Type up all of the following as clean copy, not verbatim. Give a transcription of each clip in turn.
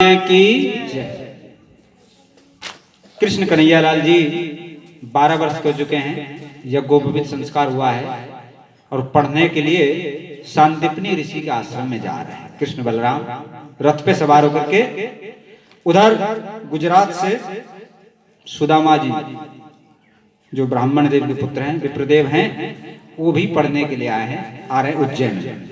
की जय। कृष्ण कन्हैया लाल जी 12 वर्ष हो चुके हैं। यज्ञोपवीत संस्कार हुआ है और पढ़ने के लिए सांदीपनी ऋषि के आश्रम में जा रहे हैं। कृष्ण बलराम रथ पे सवार होकर के उधर गुजरात से सुदामा जी जो ब्राह्मण देव के पुत्र हैं, विप्रदेव हैं, वो भी पढ़ने के लिए आए हैं, आ रहे हैं उज्जैन में।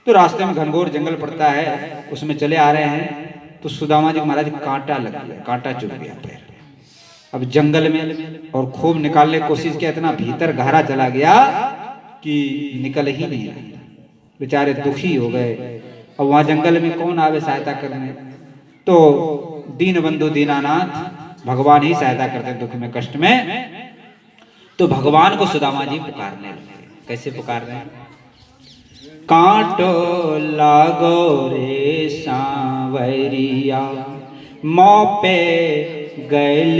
तो रास्ते में घनघोर जंगल पड़ता है, उसमें चले आ रहे हैं तो सुदामा जी महाराज कांटा लग गया, कांटा चुभ गया पैर। अब जंगल में और खूब निकालने की कोशिश किया, इतना भीतर गहरा चला गया कि निकल ही नहीं रहा। बेचारे दुखी हो गए। अब वहां जंगल में कौन आवे सहायता करने, तो दीन बंधु दीनानाथ भगवान ही सहायता करते हैं दुख में कष्ट में। तो भगवान को सुदामा जी पुकारने लगे। कैसे पुकार रहे हैं? कांटो लागो रे सांवरिया मों पे गैल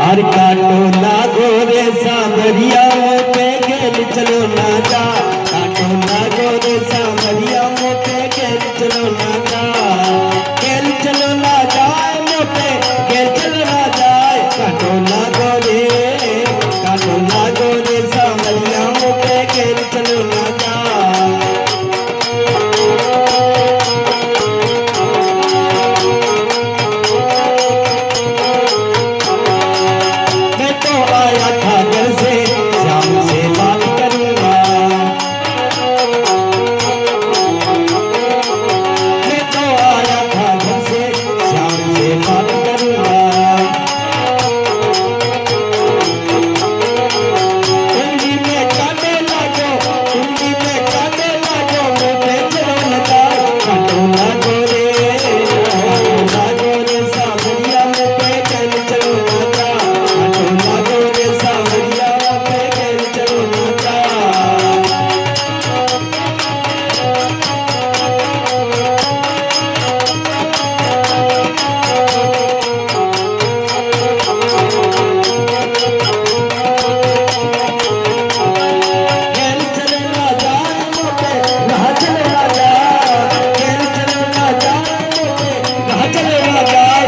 हर कांटो लागो रे सांवरिया मों पे गैल चलो ना जा। कांटो लागो रे सांवरिया मों पे गैल चलो ना जा। गैल चलो ना जाए मों पे गैल चलो ना जाए। कांटो लागो रे सांवरिया मों पे गैल चलो ना जा। मैं तो आया था घर से श्याम से बात करूंगा। मैं तो आया था घर से श्याम से बात करूंगा। उंगली में कांटे लागो, उंगली में कांटे लागो, मुंह पे चलो न जाओ। कांटो लागो रे सांवरिया मुंह पे गैल चलो न जा। कांटो लागो रे सांवरिया मुंह पे गैल चलो न जा। गैल चले ना जाए मुंह पे राह चले ना जाए। गैल चले ना जाए मुंह पे राह चले ना जाए।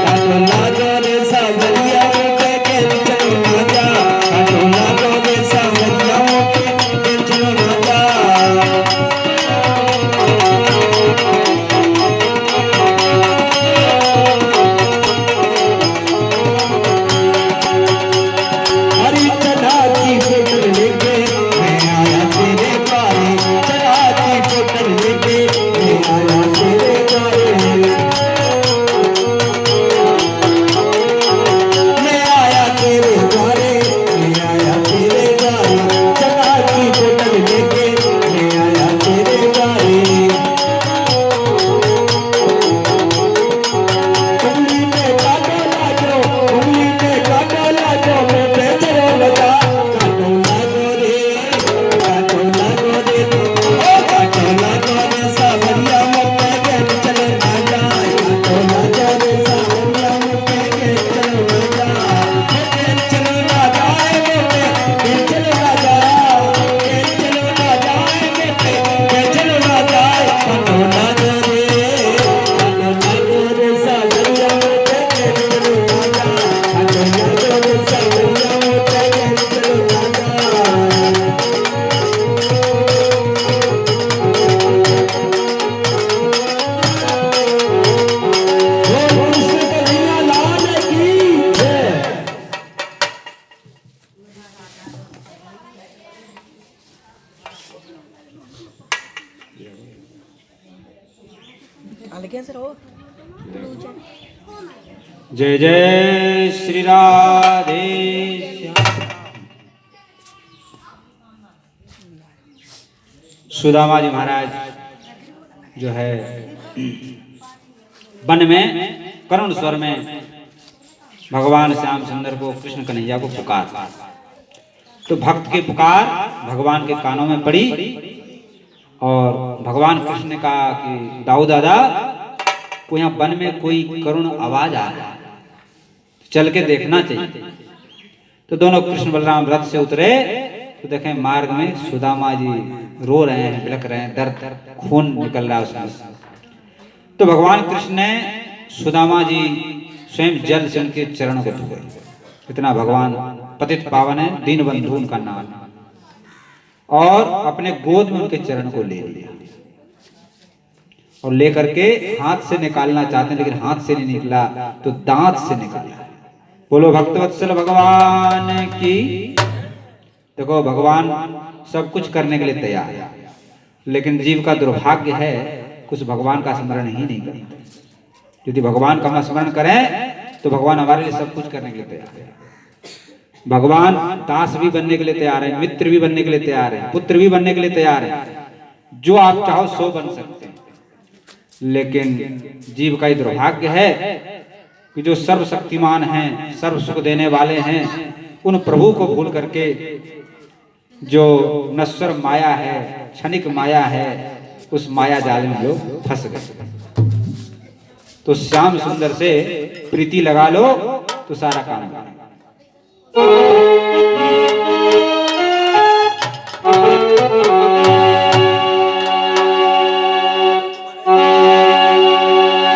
कांटो लागो रे सांवरिया मुंह पे गैल चलो ना जा। कांटो लागो रे सांवरिया मुंह पे गैल चलो ना जा। हरी चढ़ा की बोतल लेके मैं आया तेरे द्वारे। चढ़ा की बोतल लेके मैं आया तेरे द्वारे। मैं आया तेरे द्वारे, मैं आया तेरे द्वारे। चढ़ा की बोतल लेके मैं आया तेरे द्वारे। उंगली में कांटो लागो, उंगली में कांटो लागो, मुंह पे चलो न जा। कांटो लागो रे ओ कांटो लागो रे सांवरिया मुंह पे गैल चलो ना जा। कांटो लागो रे सांवरिया मुंह पे गैल चलो ना जा। गैल चलो ना जाए मुंह पे गैल चलो ना जा। गैल चलो ना जाए मुंह पे गैल चलो ना जाए। कांटो लागो रे सांवरिया मुंह पे गैल चलो ना जा। कांटो लागो रे सांवरिया मुंह पे गैल चलो ना जा। बोल कृष्ण कन्हैया लाल की जय। जय जय श्री राधे श्याम। सुदामा जी महाराज जो है वन में करुण स्वर में भगवान श्याम सुंदर को, कृष्ण कन्हैया को पुकार। तो भक्त की पुकार भगवान के कानों में पड़ी और भगवान कृष्ण ने कहा कि दाऊ दादा को यहाँ वन में कोई करुण आवाज आ रहा है, चल के देखना चाहिए। तो दोनों कृष्ण बलराम रथ से उतरे तो देखें मार्ग में सुदामा जी रो रहे हैं, बिलख रहे हैं, दर्द खून निकल रहा है उसमें। तो भगवान कृष्ण ने सुदामा जी स्वयं जल से उनके चरणों को धोए। इतना भगवान पतित पावन है, दीन बंधु उनका नाम, और अपने गोद में उनके चरण को ले लिया और लेकर के हाथ से निकालना चाहते हैं, लेकिन हाथ से नहीं निकला तो दांत से निकाला। बोलो भक्तवत्सल भगवान की। देखो भगवान सब कुछ करने के लिए तैयार है, लेकिन जीव का दुर्भाग्य है कुछ भगवान का स्मरण ही नहीं करते। यदि भगवान का हम स्मरण करें तो भगवान हमारे लिए सब कुछ करने के लिए तैयार है। भगवान दास भी बनने के लिए तैयार है, मित्र भी बनने के लिए तैयार है, पुत्र भी बनने के लिए तैयार है। जो आप चाहो सो बन सकते हैं, लेकिन जीव का ये दुर्भाग्य है कि जो सर्वशक्तिमान हैं, सर्व सुख देने वाले हैं, उन प्रभु को भूल करके जो नश्वर माया है, क्षणिक माया है, उस माया जाल में लोग फंस गए। तो श्याम सुंदर से प्रीति लगा लो तो सारा काम बनेगा।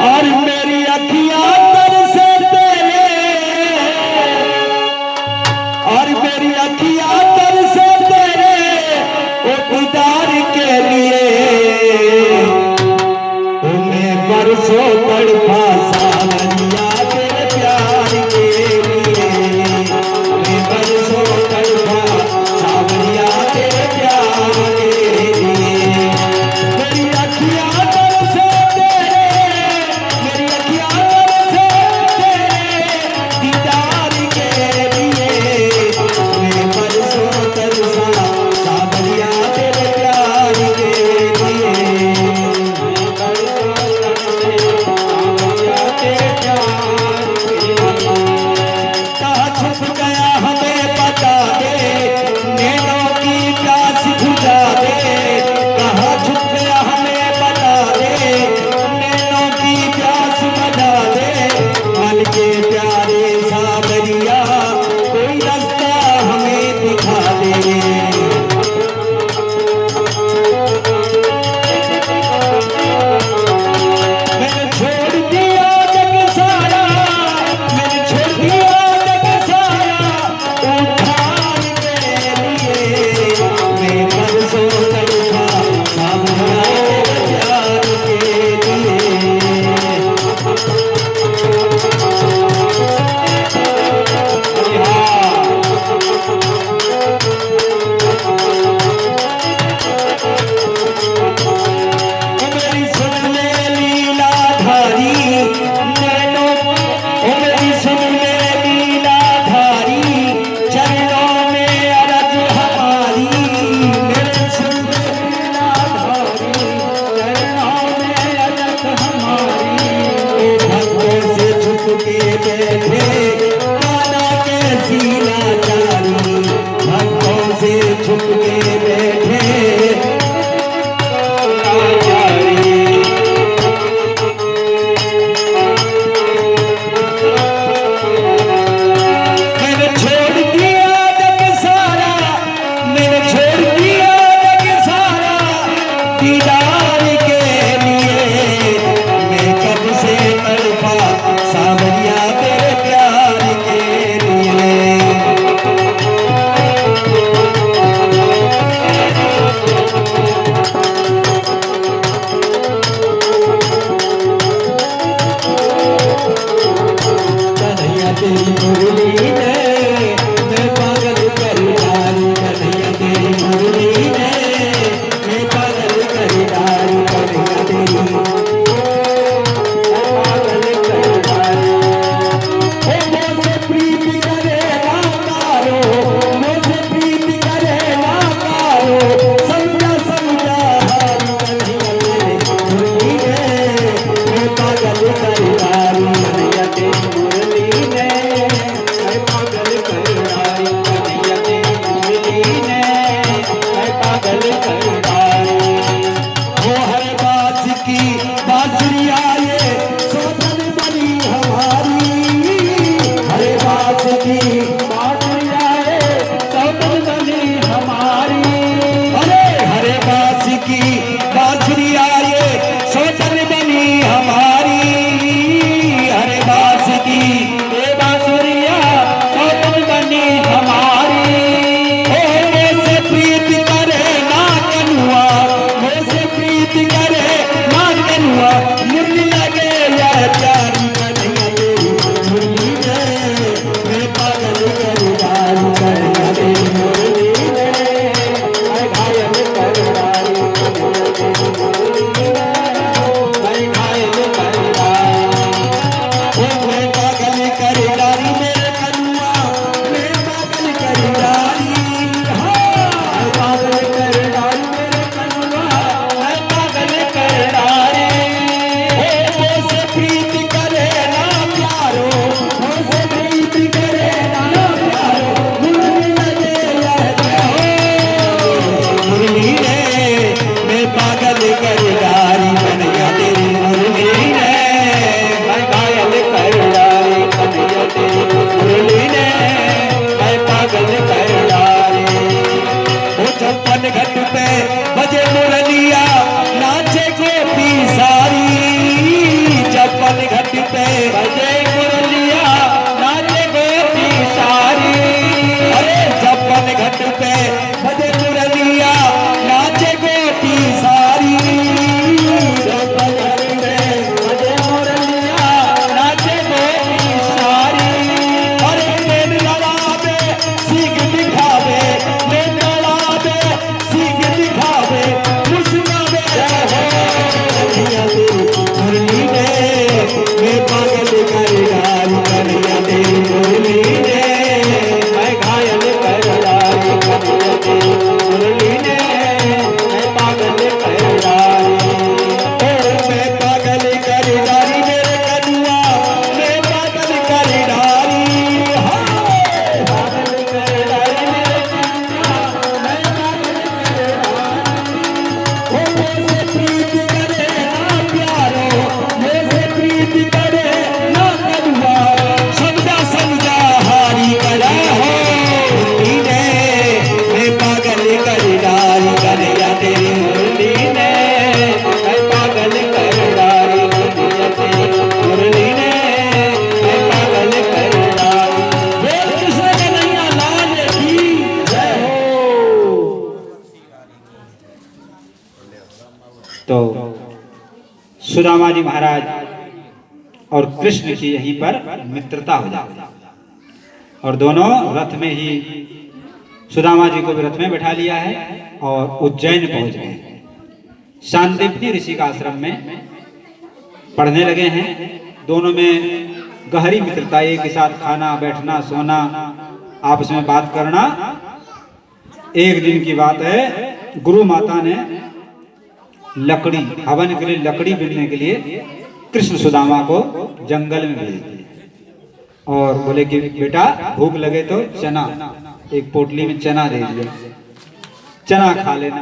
और मेरी अखियां तरसे तेरे, और मेरी अखियां तरसे तेरे ओ दीदार के लिए। ओ मैं बरसों तड़पा सावरिया तेरे प्यार के लिए। मैं तो सुदामा जी महाराज और कृष्ण की यहीं पर मित्रता हो जाती है और दोनों रथ में ही, सुदामा जी को भी रथ में बैठा लिया है और उज्जैन पहुंच गए। शांतिपनि ऋषि का आश्रम में पढ़ने लगे हैं। दोनों में गहरी मित्रता, एक के साथ खाना, बैठना, सोना, आपस में बात करना। एक दिन की बात है, गुरु माता ने लकड़ी, हवन के लिए लकड़ी बीनने के लिए कृष्ण सुदामा को जंगल में भेज दिया और बोले कि बेटा भूख लगे तो चना, एक पोटली में चना दे दिया, चना खा लेना।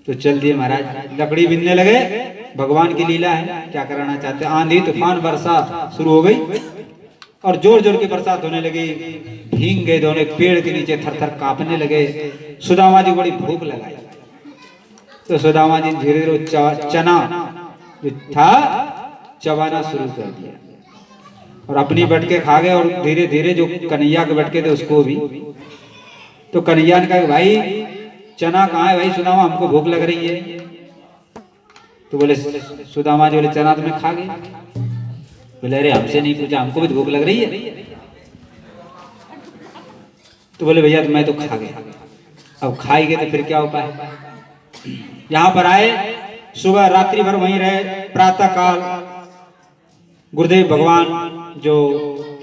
तो चल दिए महाराज, लकड़ी बीनने लगे। भगवान की लीला है, क्या कराना चाहते हैं। आंधी तूफान वर्षा शुरू हो गई और जोर जोर की बरसात होने लगी। भीग गए दोनों, पेड़ के नीचे थर थर कांपने लगे। सुदामा जी बड़ी भूख लगाई तो सुदामा जी धीरे धीरे चना जो था चबाना शुरू कर दिया और अपनी बटके खा गए और धीरे धीरे जो कन्हैया के बटके थे उसको भी। तो कन्हैया ने कहा भाई चना कहाँ है भाई सुदामा, हमको भूख लग रही है। तो बोले सुदामा जी बोले चना तो मैं खा गई। बोले अरे हमसे नहीं पूछा, हमको भी भूख लग रही है। तो बोले भैया तो मैं तो खा गया। अब खाई गए तो फिर क्या उपाय। यहाँ पर आए, सुबह रात्रि भर वहीं रहे। प्रातः काल गुरुदेव भगवान जो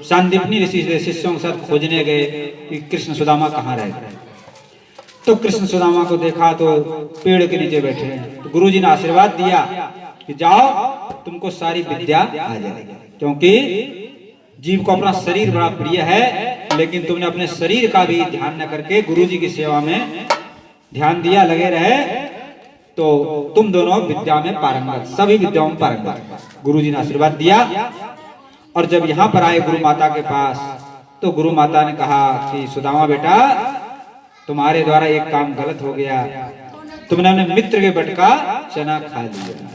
शांतिपनि ऋषि से शिष्यों के साथ खोजने गए कि कृष्ण सुदामा कहाँ रह गए। तो कृष्ण सुदामा को देखा तो पेड़ के नीचे बैठे हैं। तो गुरुजी ने आशीर्वाद दिया कि जाओ तुमको सारी विद्या आ जाएगी, क्योंकि जीव को अपना शरीर बड़ा प्रिय है, लेकिन तुमने अपने शरीर का भी ध्यान न करके गुरुजी की सेवा में ध्यान दिया, लगे रहे, तो तुम दोनों विद्या में पारंगत, सभी विद्याओं में पारंगत। गुरुजी ने आशीर्वाद दिया। और जब यहाँ पर आए गुरु माता के पास, तो गुरु माता ने कहा कि सुदामा बेटा तुम्हारे द्वारा एक काम गलत हो गया, तुमने अपने मित्र के बटका चना खा लिया,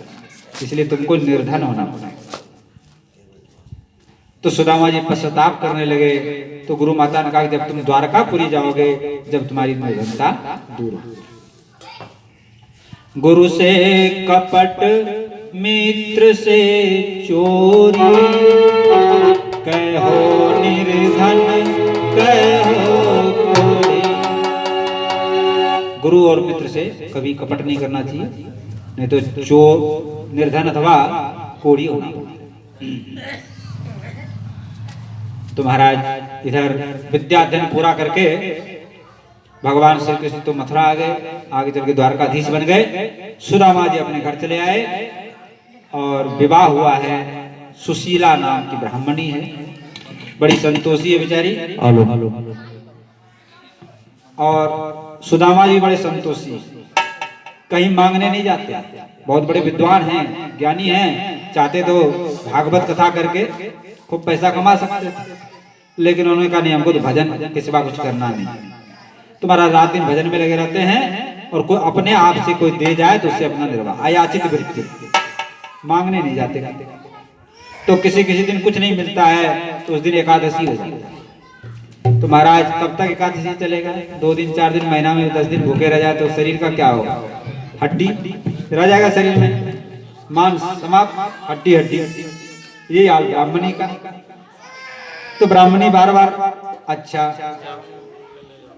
इसलिए तुमको निर्धन होना पड़ा। तो सुदामा जी पश्चाताप करने लगे। तो गुरु माता ने कहा जब तुम द्वारकापुरी जाओगे, जब तुम्हारी निर्धनता दूर हो। गुरु से कपट मित्र से चोरी, कहो निर्धन कहो कोरी। गुरु और मित्र से कभी कपट नहीं करना चाहिए, नहीं तो चोर, निर्धन अथवा कोड़ी होना। तो महाराज इधर विद्या अध्ययन पूरा करके भगवान श्री कृष्ण तो मथुरा आ गए, आगे चल के द्वारकाधीश बन गए। सुदामा जी अपने घर चले आए और विवाह हुआ है। सुशीला नाम की ब्राह्मणी है, बड़ी संतोषी है बेचारी। और सुदामा जी बड़े संतोषी, कहीं मांगने नहीं जाते, बहुत बड़े विद्वान हैं, ज्ञानी हैं, चाहते तो भागवत कथा करके खूब पैसा कमा सकते थे, लेकिन उन्होंने कहा नहीं, हमको तो भजन के सिवा कुछ करना नहीं। तुम्हारा रात दिन भजन में लगे रहते हैं और कोई अपने आप से कोई दे जाए तो उससे अपना निर्वाह, अयाचित वृत्ति, मांगने नहीं जाते। तो किसी किसी दिन कुछ नहीं मिलता है तो उस दिन एकादशी हो जाती है। तो महाराज कब तक एकादशी चलेगा? 2 दिन 4 दिन, महीना में 10 दिन भूखे रह जाए तो शरीर का क्या होगा? हड्डी रह जाएगा शरीर में, मांस समाप्त, हड्डी हड्डी। ये हाल ब्राह्मणी का। तो ब्राह्मणी बार बार, अच्छा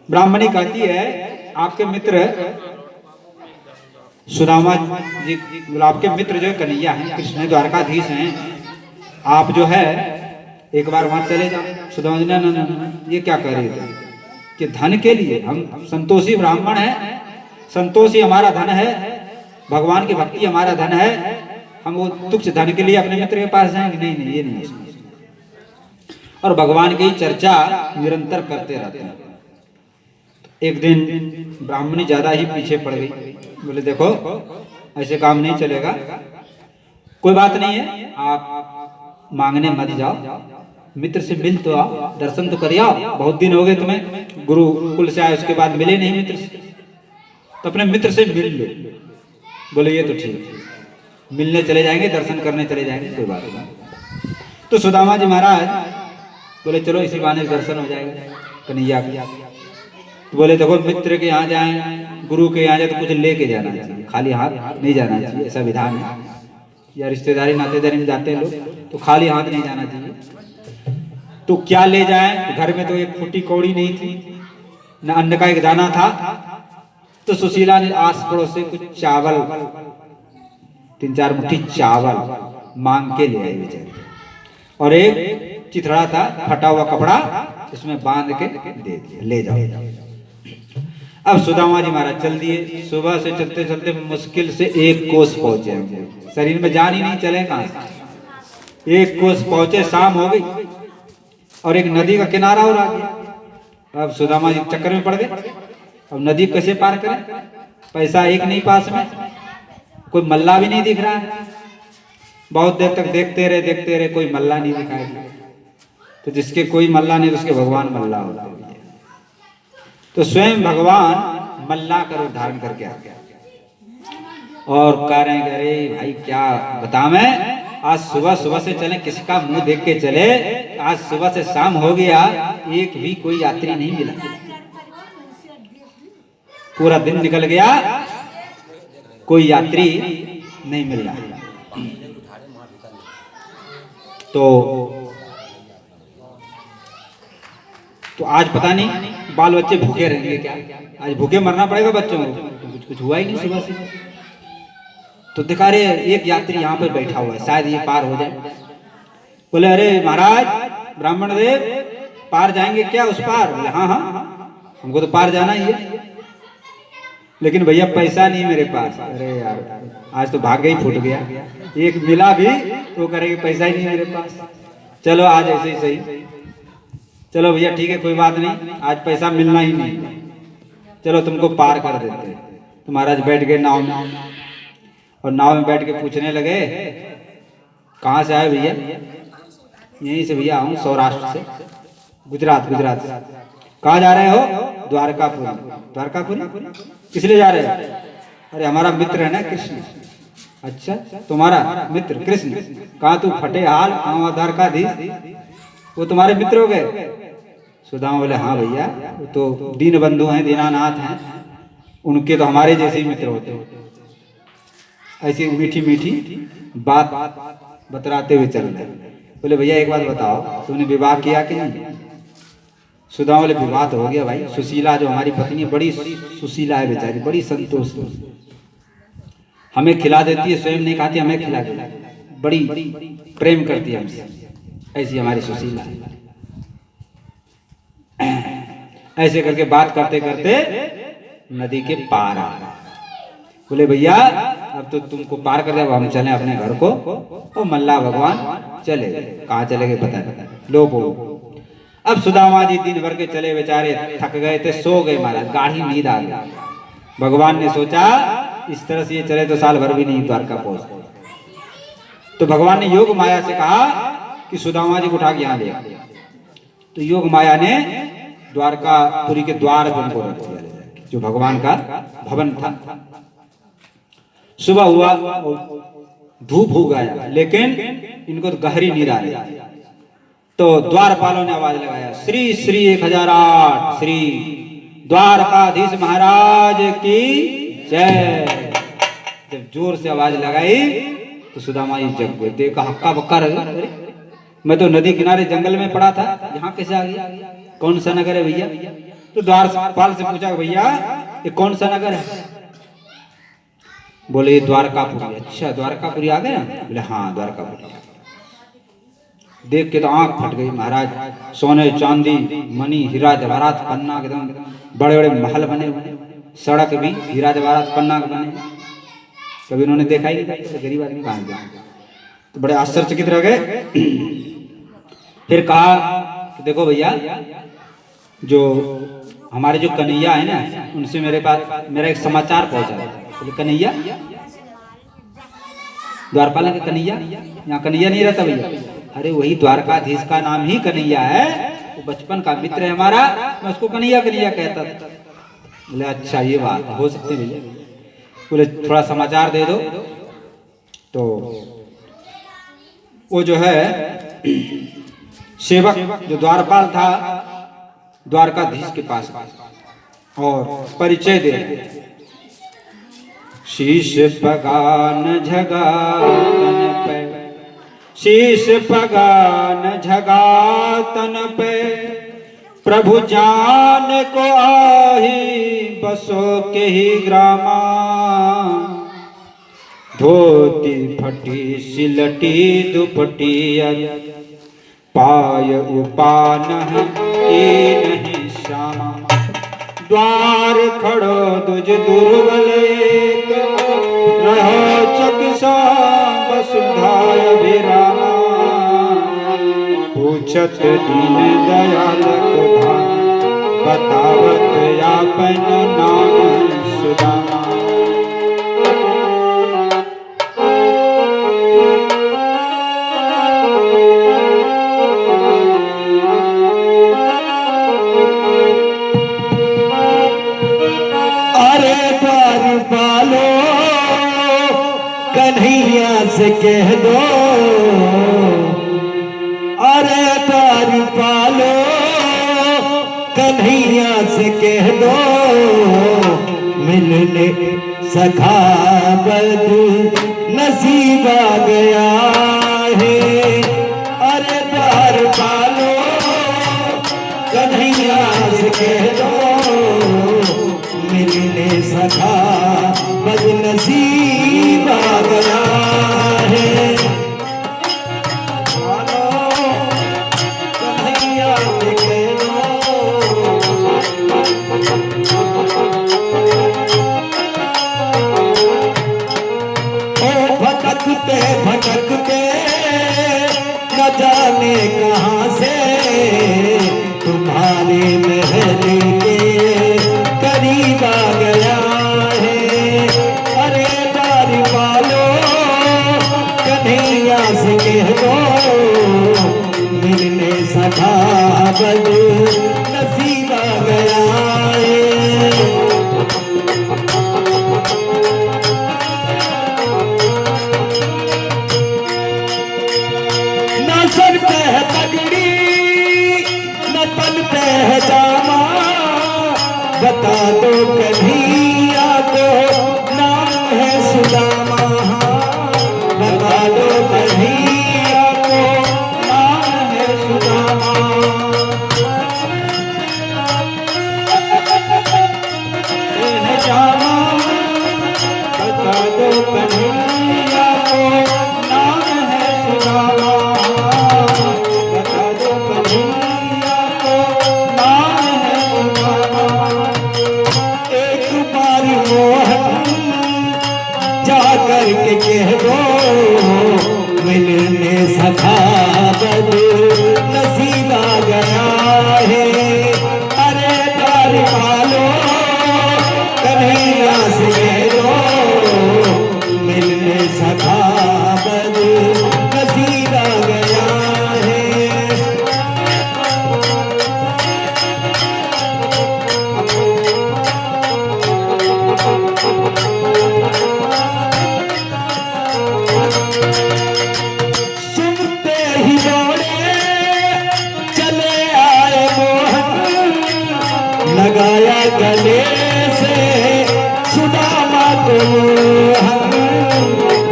ब्राह्मणी कहती है आपके मित्र सुदामा जी, आपके मित्र जो कन्हैया हैं, कृष्ण द्वारकाधीश हैं, आप जो है एक बार वहां चले जाओ। सुदामा जी ना, ये क्या कह रहे थे कि धन के लिए, हम संतोषी ब्राह्मण हैं, संतोषी हमारा धन है, भगवान की भक्ति हमारा धन है, हम वो तुच्छ धन के लिए अपने मित्र के पास जाएंगे? नहीं नहीं, ये नहीं। और भगवान की चर्चा निरंतर करते रहते हैं। एक दिन ब्राह्मणी ज्यादा ही पीछे पड़ गई, बोले देखो ऐसे काम नहीं चलेगा, कोई बात नहीं है, आप मांगने मत जाओ, मित्र से मिल तो आओ, दर्शन तो करिए, बहुत दिन हो गए तुम्हें, गुरुकुल से आए उसके बाद मिले नहीं मित्र से, तो अपने मित्र से मिल लो। बोले ये तो ठीक है, मिलने चले जाएंगे, दर्शन करने चले जाएंगे, कोई बात नहीं। तो सुदामा जी महाराज बोले चलो इसी बहाने दर्शन हो जाएगा कन्हैया का। तो बोले देखो मित्र के यहाँ जाएं, गुरु के यहाँ जाए तो कुछ लेके जाना चाहिए, खाली हाथ नहीं जाना चाहिए, ऐसा विधान है। या रिश्तेदारी नातेदारी में जाते हैं लोग तो खाली हाथ नहीं जाना चाहिए। तो क्या ले जाएं? घर में तो एक फूटी कौड़ी नहीं थी, न अन्न का एक दाना था। तो सुशीला ने आस पड़ोस से कुछ चावल, 3-4 मुट्ठी चावल मांग के ले आई बेचारी, और एक चिथड़ा था फटा हुआ कपड़ा, उसमें बांध के दे दिया, ले जाओ। अब सुदामा जी महाराज चल दिए। सुबह से चलते चलते मुश्किल से 1 कोस पहुंचे, शरीर में जान ही नहीं चले कहां से। 1 कोस पहुंचे, शाम हो गई और एक नदी का किनारा और आ गया। अब सुदामा जी चक्कर में पड़ गए, अब नदी कैसे पार करें? पैसा एक नहीं पास में, कोई मल्ला भी नहीं दिख रहा है। बहुत देर तक देखते रहे, कोई मल्ला नहीं दिखाई। तो जिसके कोई मल्ला नहीं, उसके भगवान मल्ला होते हैं। तो स्वयं भगवान मल्ला का रूप धारण करके आ गया और कह रहे हैं, अरे भाई क्या बता, मैं आज सुबह सुबह से चले, किसका मुंह देख के चले? आज सुबह से शाम हो गया, एक भी कोई यात्री नहीं मिला। पूरा दिन निकल गया, कोई यात्री नहीं मिल रहा। तो आज पता नहीं बाल बच्चे भूखे रहेंगे क्या? आज भूखे मरना पड़ेगा बच्चों को। कुछ हुआ ही नहीं सुबह से। तो दिखा रहे एक यात्री यहाँ पर बैठा हुआ है, शायद ये पार हो जाए। बोले, अरे महाराज ब्राह्मण देव, पार जाएंगे क्या उस पार? बोले, हाँ हाँ हमको तो पार जाना ही है, लेकिन भैया पैसा नहीं मेरे पास। अरे यार आज तो भाग्य ही फूट गया, एक मिला भी तो करेंगे पैसा ही नहीं मेरे पास। चलो आज ऐसे ही सही, चलो भैया ठीक है कोई बात नहीं, आज पैसा मिलना ही नहीं, चलो तुमको पार कर देते। तो महाराज बैठ गए नाव में, और नाव में बैठ के पूछने लगे, कहाँ से आए भैया? यहीं से भैया आऊँ, सौराष्ट्र से, गुजरात से। कहाँ जा रहे हो? द्वारकापुरी। द्वारकापुरी किस लिए जा रहे हो? अरे हमारा मित्र है ना कृष्ण। अच्छा तुम्हारा मित्र कृष्ण? कहाँ तू फटे हाल, कहाँ द्वारकाधीश, वो तुम्हारे मित्र हो गए? सुदामा बोले, हाँ भैया वो तो दीन बंधु हैं, दीनानाथ हैं, उनके तो हमारे जैसे ही मित्र होते हैं। ऐसी मीठी मीठी बात बतराते हुए चल रहे। बोले, भैया एक बात बताओ, तुमने विवाह किया कि नहीं? सुदामा बोले, विवाह तो हो गया भाई। सुशीला जो हमारी पत्नी बड़ी सुशीला है बेचारी, बड़ी संतोष, हमें खिला देती है, स्वयं नहीं खाती, हमें खिला देती है, बड़ी प्रेम करती है हमसे, ऐसी हमारी सुशीला है। ऐसे करके बात करते करते नदी के पार आ। बोले, भैया अब तो तुमको पार कर दिया, अब हम चले अपने घर को। और मल्ला भगवान चले गए। कहाँ चले गए पता नहीं, लो बोलो। अब सुदामा जी दिन भर के चले बेचारे, थक गए थे, सो गए महाराज, गाढ़ी नींद आ गई। भगवान ने सोचा इस तरह से ये चले तो साल भर भी नहीं द्वारका पहुंचते। तो भगवान ने योग माया से कहा कि सुदामा जी को उठा के यहाँ ले। तो योग माया ने द्वारकापुरी के द्वार पर उनको रख दिया, जो भगवान का भवन था। सुबह हुआ, धूप हो गया, लेकिन इनको तो गहरी नींद आ रही। तो द्वारपालों ने आवाज लगाया, श्री श्री 1008 श्री द्वारकाधीश महाराज की जय। जब जोर से आवाज लगाई तो सुदामा जी जग गए। देखा हक्का बक्का रह गए, मैं तो नदी किनारे जंगल में पड़ा था, यहाँ कैसे आ गया? कौन सा नगर है भैया? तो द्वारपाल से पूछा, भैया ये कौन सा नगर है? बोले, द्वारकापुरी। अच्छा द्वारकापुरी आ गए? बोले, हाँ द्वारकापुरी। देख के तो आंख फट गई महाराज, सोने चांदी मणि हीरा जवाहरात पन्ना एकदम बड़े बड़े महल बने हुए, सड़क भी हीरा जवाहरात पन्ना के बने। कभी उन्होंने देखा ही नहीं, तो गरीब आदमी कहाँ गया? तो बड़े आश्चर्यचकित रह गए। फिर कहा कि देखो भैया, जो हमारे जो कन्हैया है ना, उनसे मेरे पास मेरा एक समाचार पहुंचा है। बोले, कन्हैया? द्वारपाल के कन्हैया? यहाँ कन्हैया नहीं रहता भैया। अरे वही द्वारकाधीश का नाम ही कन्हैया है, वो बचपन का मित्र है हमारा, मैं उसको कन्हैया कन्हैया कहता था। बोले, अच्छा ये बात हो सकती भैया। बोले, थोड़ा समाचार दे दो। तो वो जो है सेवक जो द्वारपाल था, द्वारकाधीश के पास और परिचय दे, शीश पगान झगातन पे, शीश पगान झगातन पे, प्रभु जान को आही बसो के ही ग्रामा। धोती फटी सिलटी दुपटी पाय उपान की नहीं श्यामा। द्वार खड़ो दुज दुर्बल एक, रहो चकिसा वसुधाय विरामा। पूछत दीन दयाल को धाम, बतावत यापन नाम सुदामा। पालो कन्हैया से कह दो, अरे द्वार पालो कन्हैया से कह दो, मिलने सखा बद नसीब आ गया है। अरे द्वार पालो कन्हैया से कह दो, मिलने सखा बदनसीब आ गया है। कन्हैया के भटकते भटकते न जाने कहाँ से तुम्हारे महल के करीब आ गया है। अरे द्वार पालो कन्हैया से कह दो, मिलने सखा बद नसीब आ गया है। न सर पे है पगड़ी न तन पे है जामा, बता दो कन्हैया को नाम है सुदामा। बता दो कन्हैया को नाम है सुदामा। जामा बता दो कन्हैया को नाम है सुदामा। बता दो कन्हैया को नाम है सुदामा। एक बार मोहन जा कर के कह दो, मिलने सखा बद नसीब आ गया है। अरे द्वार पालो कन्हैया से कह दो, मिलने सखा बद नसीब आ गया है। सुनते ही दौड़े चले आए मोहन, लगाया गले से सुदामा को मोहन।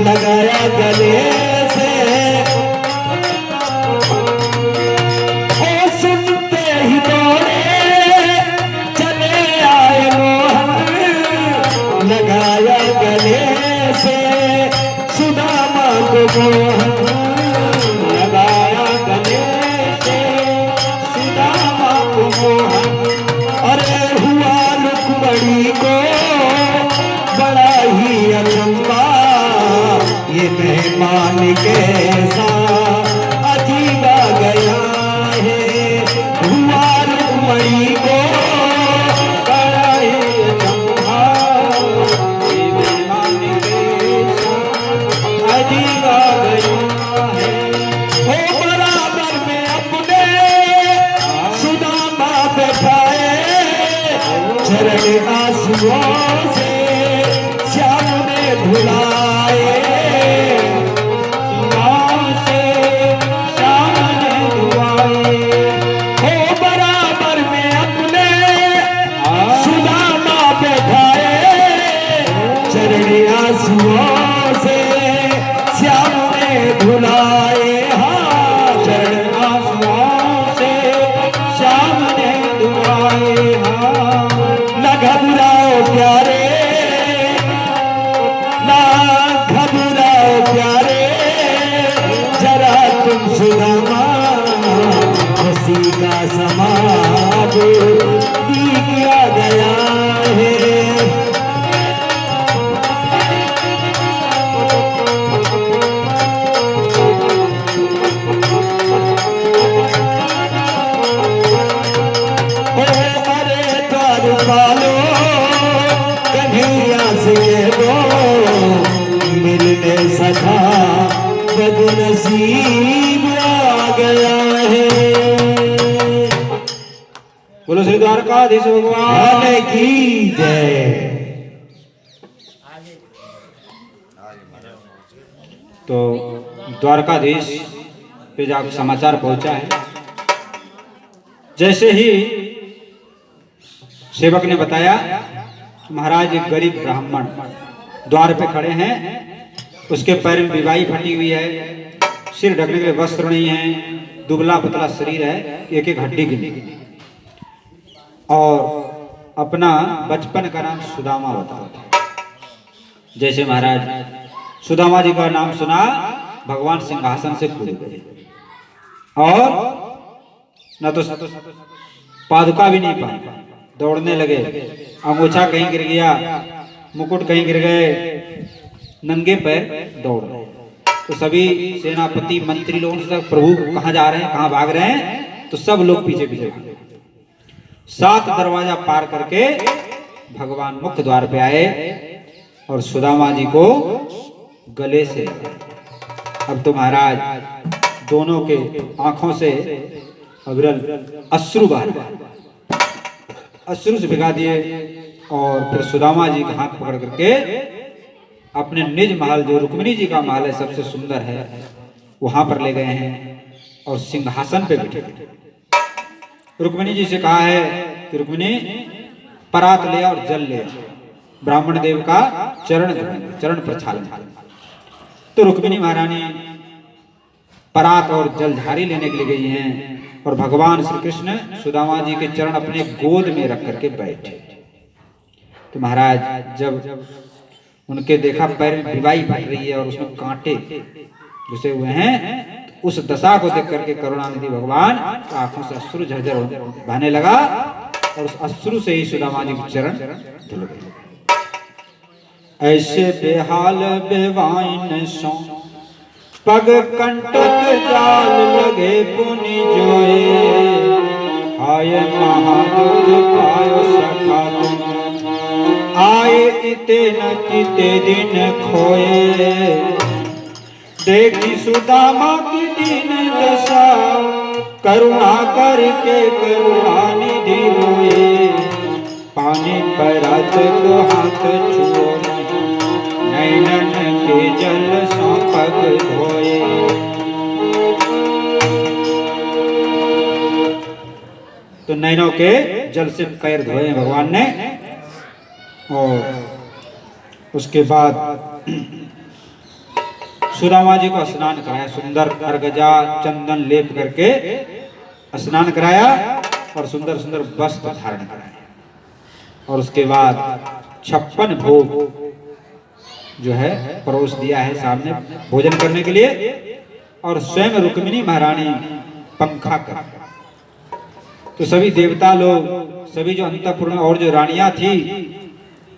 लगाया गले से ओ सुनते ही दौड़े चले आए मोहन, लगाया गले से सुदामा को मोहन। लगाया गले से सुदामा को मोहन। अरे हुआ रुक्मणी को बड़ा ही अचंबा, ये मेहमान कैसा अजीब आ गया है। हुआ रुक्मणी को बड़ा ही अचंबा, ये मेहमान कैसा अजीब आ गया है। हो बराबर में अपने सुदामा बैठाए, चरण आंसुओं से श्याम ने धुलाए। श्याम से श्याम ने धुलाए। हो बराबर में अपने सुदामा बैठाए, चरण आंसुओं से श्याम ने धुलाए, हाँ चरण आंसुओं से श्याम ने धुलाए, हाँ न घबराओ प्यारे, न घबराओ प्यारे, जरा तुम सुदामा, हंसी का समाज दी किया गया है। अरे द्वारपालो कन्हैया से दो मिलने सखा बदनसीब आ गया है। बोलो श्री द्वारकाधीश भगवान की जय। तो द्वारकाधीश पे जाकर समाचार पहुंचा है। जैसे ही सेवक ने बताया, महाराज एक गरीब ब्राह्मण द्वार पे खड़े हैं, उसके पैर में विवाही फटी हुई है, सिर ढकने के लिए वस्त्र नहीं है, दुबला पतला शरीर है, एक एक हड्डी गिनी, और अपना बचपन का नाम सुदामा बताता था। जैसे महाराज सुदामा जी का नाम सुना, भगवान सिंहासन से कूद गए और न तो पादुका भी नहीं पाए, दौड़ने लगे, अंगूछा कहीं गिर गया, मुकुट कहीं गिर गए, नंगे पैर दौड़ रहे। तो सभी सेनापति मंत्री लोगों से, प्रभु कहाँ जा रहे हैं, कहाँ भाग रहे हैं, तो सब लोग पीछे पीछे भागे। 7 दरवाजा पार करके भगवान मुख्य द्वार पे आए और सुदामा जी को गले से लगे। अब तो महाराज दोनों के आंखों से अविरल अश्रु बह रहे, अश्रु से भिगा दिए और फिर सुदामा जी का हाथ पकड़ करके अपने निज महल, जो रुक्मिणी जी का महल है, सबसे सुंदर है, वहां पर ले गए हैं और सिंहासन पे बैठे। रुक्मिणी जी से कहा है कि रुक्मिणी परात ले और जल ले, ब्राह्मण देव का चरण प्रक्षालन। तो रुक्मिणी महारानी परात और जलधारी लेने के लिए गई हैं और भगवान श्री कृष्ण सुदामा जी के चरण अपने गोद में रख करके बैठे। तो महाराज जब उनके देखा पैर में विवाही फट रही है और उसमें कांटे घुसे हुए हैं, उस दशा को देख करके करुणानिधि भगवान आंखों से अश्रु झरझर बहने लगा और उस अश्रु से ही सुदामा जी के चरण धुल गए। ऐसे बेहाल बेवाइन सो पग कंटक जाल लगे पुनि जोए, आए महादुख पायो सखा तुम, आए इते न चिते दिन खोए, देखी सुदामा की दीन दशा, करुणा करके करुणानिधि रोए, पानी परात को हाथ छुओ नहीं, नैनन के जल सो पग धोए। तो नैनों के जल से पैर धोए भगवान ने और उसके बाद सुदामा जी को स्नान कराया, सुंदर अर्गजा चंदन लेप करके स्नान कराया और सुंदर सुंदर वस्त्र धारण कराया और उसके बाद 56 भोग जो है परोस दिया है सामने भोजन करने के लिए, और स्वयं रुक्मिणी महारानी पंखा कर। तो सभी देवता लोग, सभी जो अंतःपुर में और जो रानियां थी,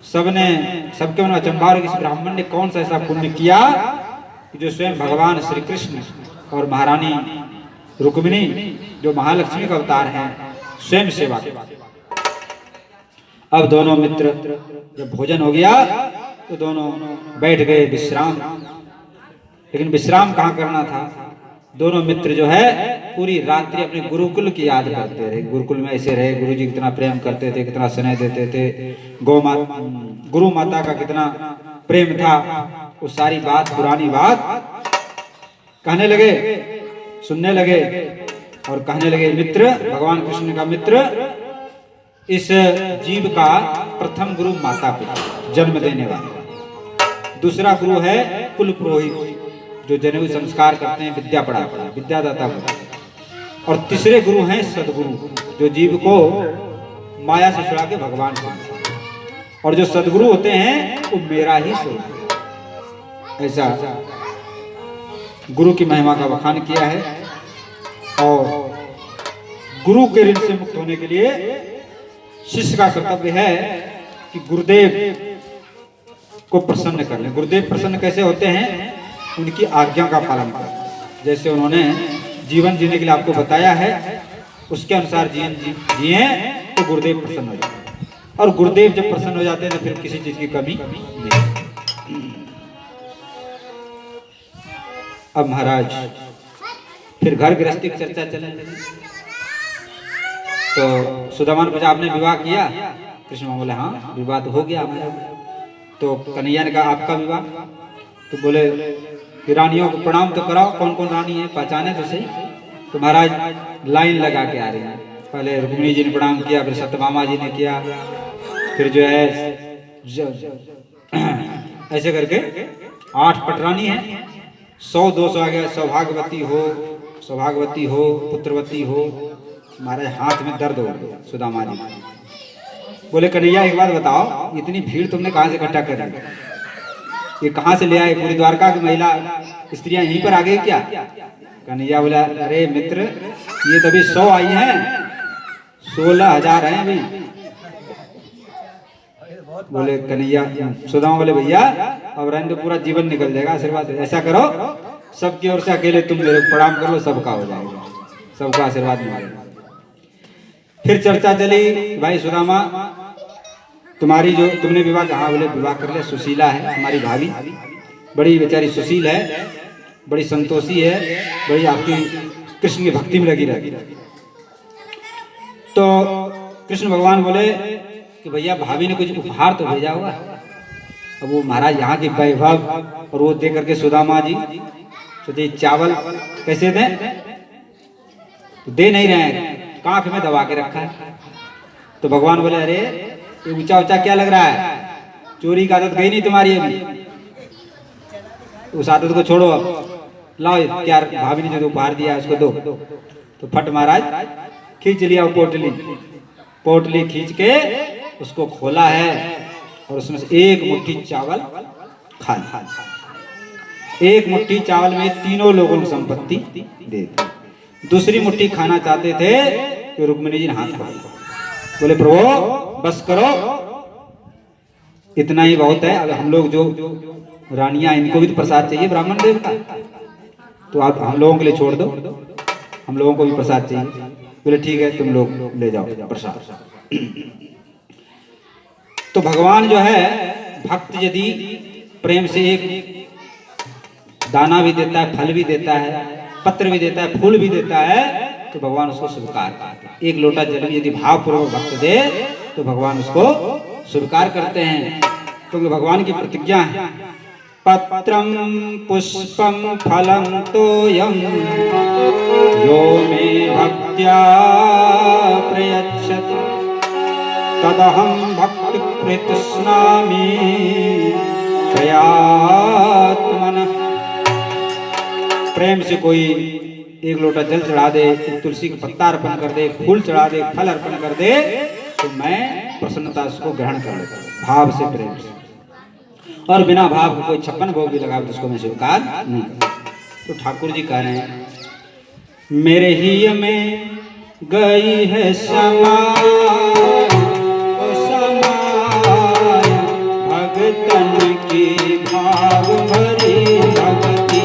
सबके मन अचंभा, इस ब्राह्मण ने कौन सा ऐसा पुण्य किया जो स्वयं भगवान श्री कृष्ण और महारानी रुक्मिणी जो महालक्ष्मी का अवतार हैं, स्वयं सेवा के। अब दोनों मित्र जब भोजन हो गया तो दोनों बैठ गए विश्राम, लेकिन विश्राम कहाँ करना था, दोनों मित्र जो है पूरी रात्रि अपने गुरुकुल की याद करते रहे। गुरुकुल में ऐसे रहे, गुरु जी कितना प्रेम करते थे, कितना स्नेह देते थे, गुरु माता का कितना प्रेम था, वो सारी बात, पुरानी बात कहने लगे, सुनने लगे और कहने लगे, मित्र, भगवान कृष्ण का मित्र, इस जीव का प्रथम गुरु माता पिता, जन्म देने वाले, दूसरा गुरु है कुल पुरोहित, जो जनेऊ संस्कार करते हैं, विद्या पढ़ाते हैं, विद्यादाता को। और तीसरे गुरु हैं सदगुरु, जो जीव को माया से छुड़ा के भगवान को। और जो सदगुरु होते हैं वो मेरा ही स्वरूप। ऐसा गुरु की महिमा का बखान किया है। और गुरु के ऋण से मुक्त होने के लिए शिष्य का कर्तव्य है कि गुरुदेव को प्रसन्न कर लें। गुरुदेव प्रसन्न कैसे होते हैं? उनकी आज्ञा का पालन कर। जैसे उन्होंने जीवन जीने के लिए आपको बताया है, उसके अनुसार जीवन जिए तो गुरुदेव प्रसन्न हो जाते हैं। और गुरुदेव जब प्रसन्न हो जाते हैं तो फिर किसी चीज की कमी नहीं। अब महाराज फिर घर गृहस्थी की चर्चा चलने लगी। तो सुदामा ने पूछा, आपने विवाह किया? कृष्ण बोले हाँ, विवाह तो हो गया हमारा। तो कन्हैया ने कहा, आपका विवाह? तो बोले कि रानियों को प्रणाम तो कराओ, कौन कौन रानी है पहचाने तो सही। तो महाराज लाइन लगा के आ रहे हैं। पहले रुक्मिणी जी ने प्रणाम किया, फिर सत्यभामा जी ने किया, फिर जो है ऐसे करके 8 पटरानी है। 100-200 आ गया। सौभाग्यवती हो, सौभाग्यवती हो, पुत्रवती हो। हमारे हाथ में दर्द हो गया। सुदामा जी बोले, कन्हैया एक बात बताओ, इतनी भीड़ तुमने कहाँ से इकट्ठा कर ली? ये कहाँ से ले आए? पूरी द्वारका की महिला स्त्रियां यहीं पर आ गई क्या? कन्हैया बोला, अरे मित्र, ये तभी 100 आई हैं, 16,000 हैं अभी। बोले कन्हैया, सुदामा बोले, भैया अब रहने तो पूरा जीवन निकल जाएगा। आशीर्वाद ऐसा करो, सबकी ओर से अकेले तुम मेरे को प्रणाम कर लो, सबका हो जाएगा, सबका आशीर्वाद मिलेगा। फिर चर्चा चली, भाई सुदामा तुम्हारी जो तुमने विवाह कहा? बोले विवाह कर लिया, सुशीला है हमारी भाभी, बड़ी बेचारी सुशील है, बड़ी संतोषी है, बड़ी आपकी कृष्ण की भक्ति में लगी रहती। तो कृष्ण भगवान बोले कि भैया भाभी ने कुछ उपहार तो भेजा होगा। अब वो महाराज यहाँ की वैभव और वो दे करके सुदामा जी सोचे चावल कैसे दें, तो दे नहीं रहे हैं, कांख में दबा के रखा है। तो भगवान बोले, अरे ये ऊंचा ऊंचा क्या लग रहा है? चोरी की आदत गई नहीं तुम्हारी अभी, उस आदत को छोड़ो, अब लाओ क्या भाभी ने जो उपहार दिया उसको दो। तो फट महाराज खींच लिया पोटली, पोटली खींच के उसको खोला है और उसमें से एक मुट्ठी चावल खा लिया। एक मुट्ठी चावल में तीनों लोगों को संपत्ति दे दी। दूसरी मुट्ठी खाना चाहते थे तो रुक्मिणी जी ने हाथ पकड़ा, बोले प्रभु बस करो, इतना ही बहुत है। अब हम लोग जो रानियां, इनको भी तो प्रसाद चाहिए ब्राह्मण देव का, तो आप हम लोगों के लिए छोड़ दो, हम लोगों को भी प्रसाद चाहिए। बोले ठीक है, तुम लोग ले जाओ प्रसाद। तो भगवान जो है, भक्त यदि प्रेम से एक दाना भी देता है, फल भी देता है, पत्र भी देता है, फूल भी देता है, तो भगवान उसको स्वीकार करते हैं। एक लोटा जल यदि भावपूर्वक भक्त दे तो भगवान उसको स्वीकार करते हैं, क्योंकि भगवान की प्रतिज्ञा है, पत्रम पुष्पम फलम तोयम यो मे भक्त्या प्रयच्छति तदहं भक्ति प्रतुष्णामि प्रयात्मनः। प्रेम से कोई एक लोटा जल चढ़ा दे, एक तुलसी का पत्ता अर्पण कर दे, फूल चढ़ा दे, फल अर्पण कर दे, तो मैं प्रसन्नता उसको ग्रहण कर लेता हूं, भाव से, प्रेम से। और बिना भाव को कोई 56 भोग भी लगावे तो उसको मैं स्वीकार नहीं करता। तो ठाकुर जी कह रहे हैं, मेरे ही में गई है समाय, भगतन की भाव भरी भक्ति।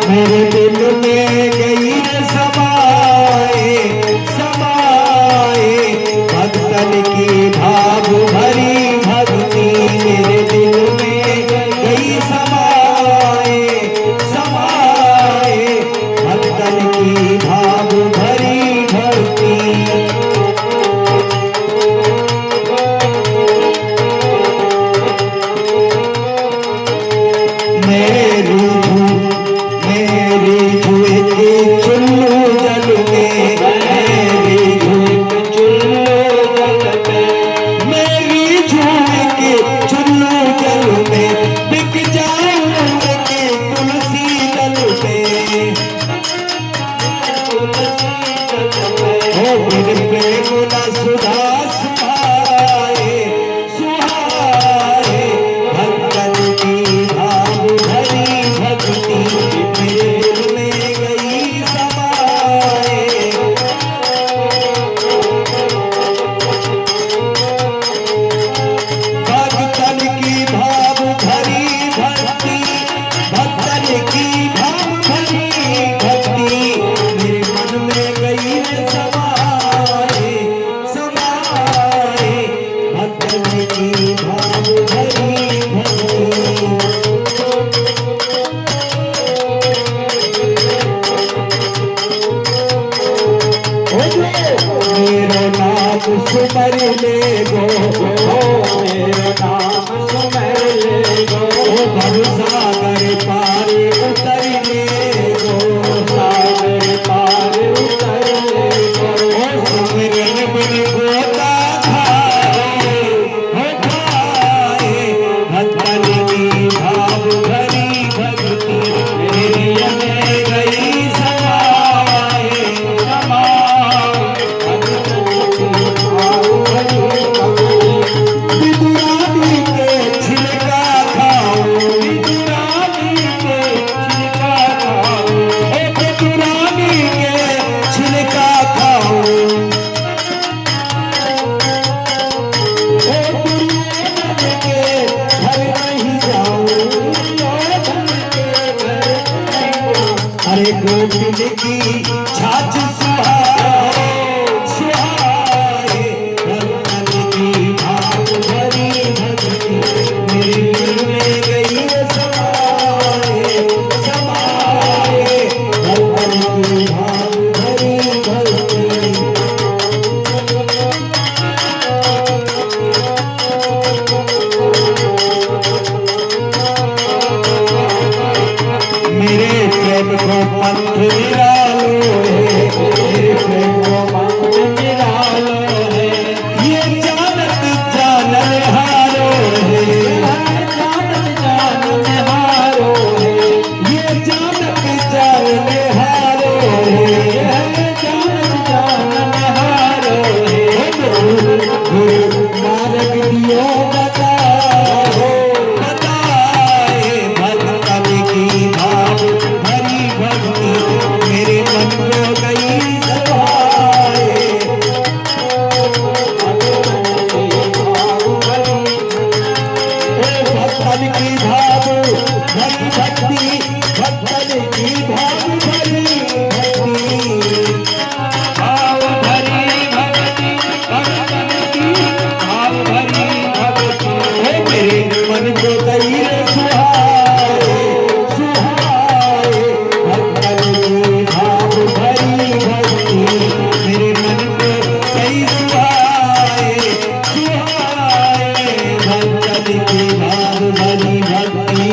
मेरे दिल में गई समाए, समाए भक्तन की भाव भरी भक्ति। मेरे दिल में गई समाए, समाए सुमर ले गो मेरो नाम सुमर ले गो भव सागर पार उतर ले गो सागर पार उतर ले गो सुमिरन मन गोता खाए भक्तन की भाव भरी भक्ति मेरी में गई समाए विदुरानी के छिलका खाओ विदुरानी के छिलका खाओ विदुरानी के छिलका खाओ के घर नहीं जाओ अरे गोविंद की छाछ सुहाए भक्तन की भाव भरी भक्ति मेरे दिल में गई समाए समाए भक्तन की भाव भरी भक्ति मेरे प्रेम को पंथ निरालो है मेरे प्रेम को पंथ निरालो है ये जानत जानन हारो है जानत जानन हारो है ये जानत जानन हारो है जानत जानन हारो है गुरु नानक दियो बताओ बताए भक्तन की भाव भरी भक्ति मेरे मन को गई समाए भक्तन की भाव भरी भक्ति भक्तन की भाव भरी भक्ति भाव भरी भक्ति भक्तन की भाव भरी भक्ति मेरे मन को गई सुहाए सुहाए भक्तन की भाव भरी भक्ति मेरे मन को गई सुहाए सुहाए भक्तन की भाव भरी भक्ति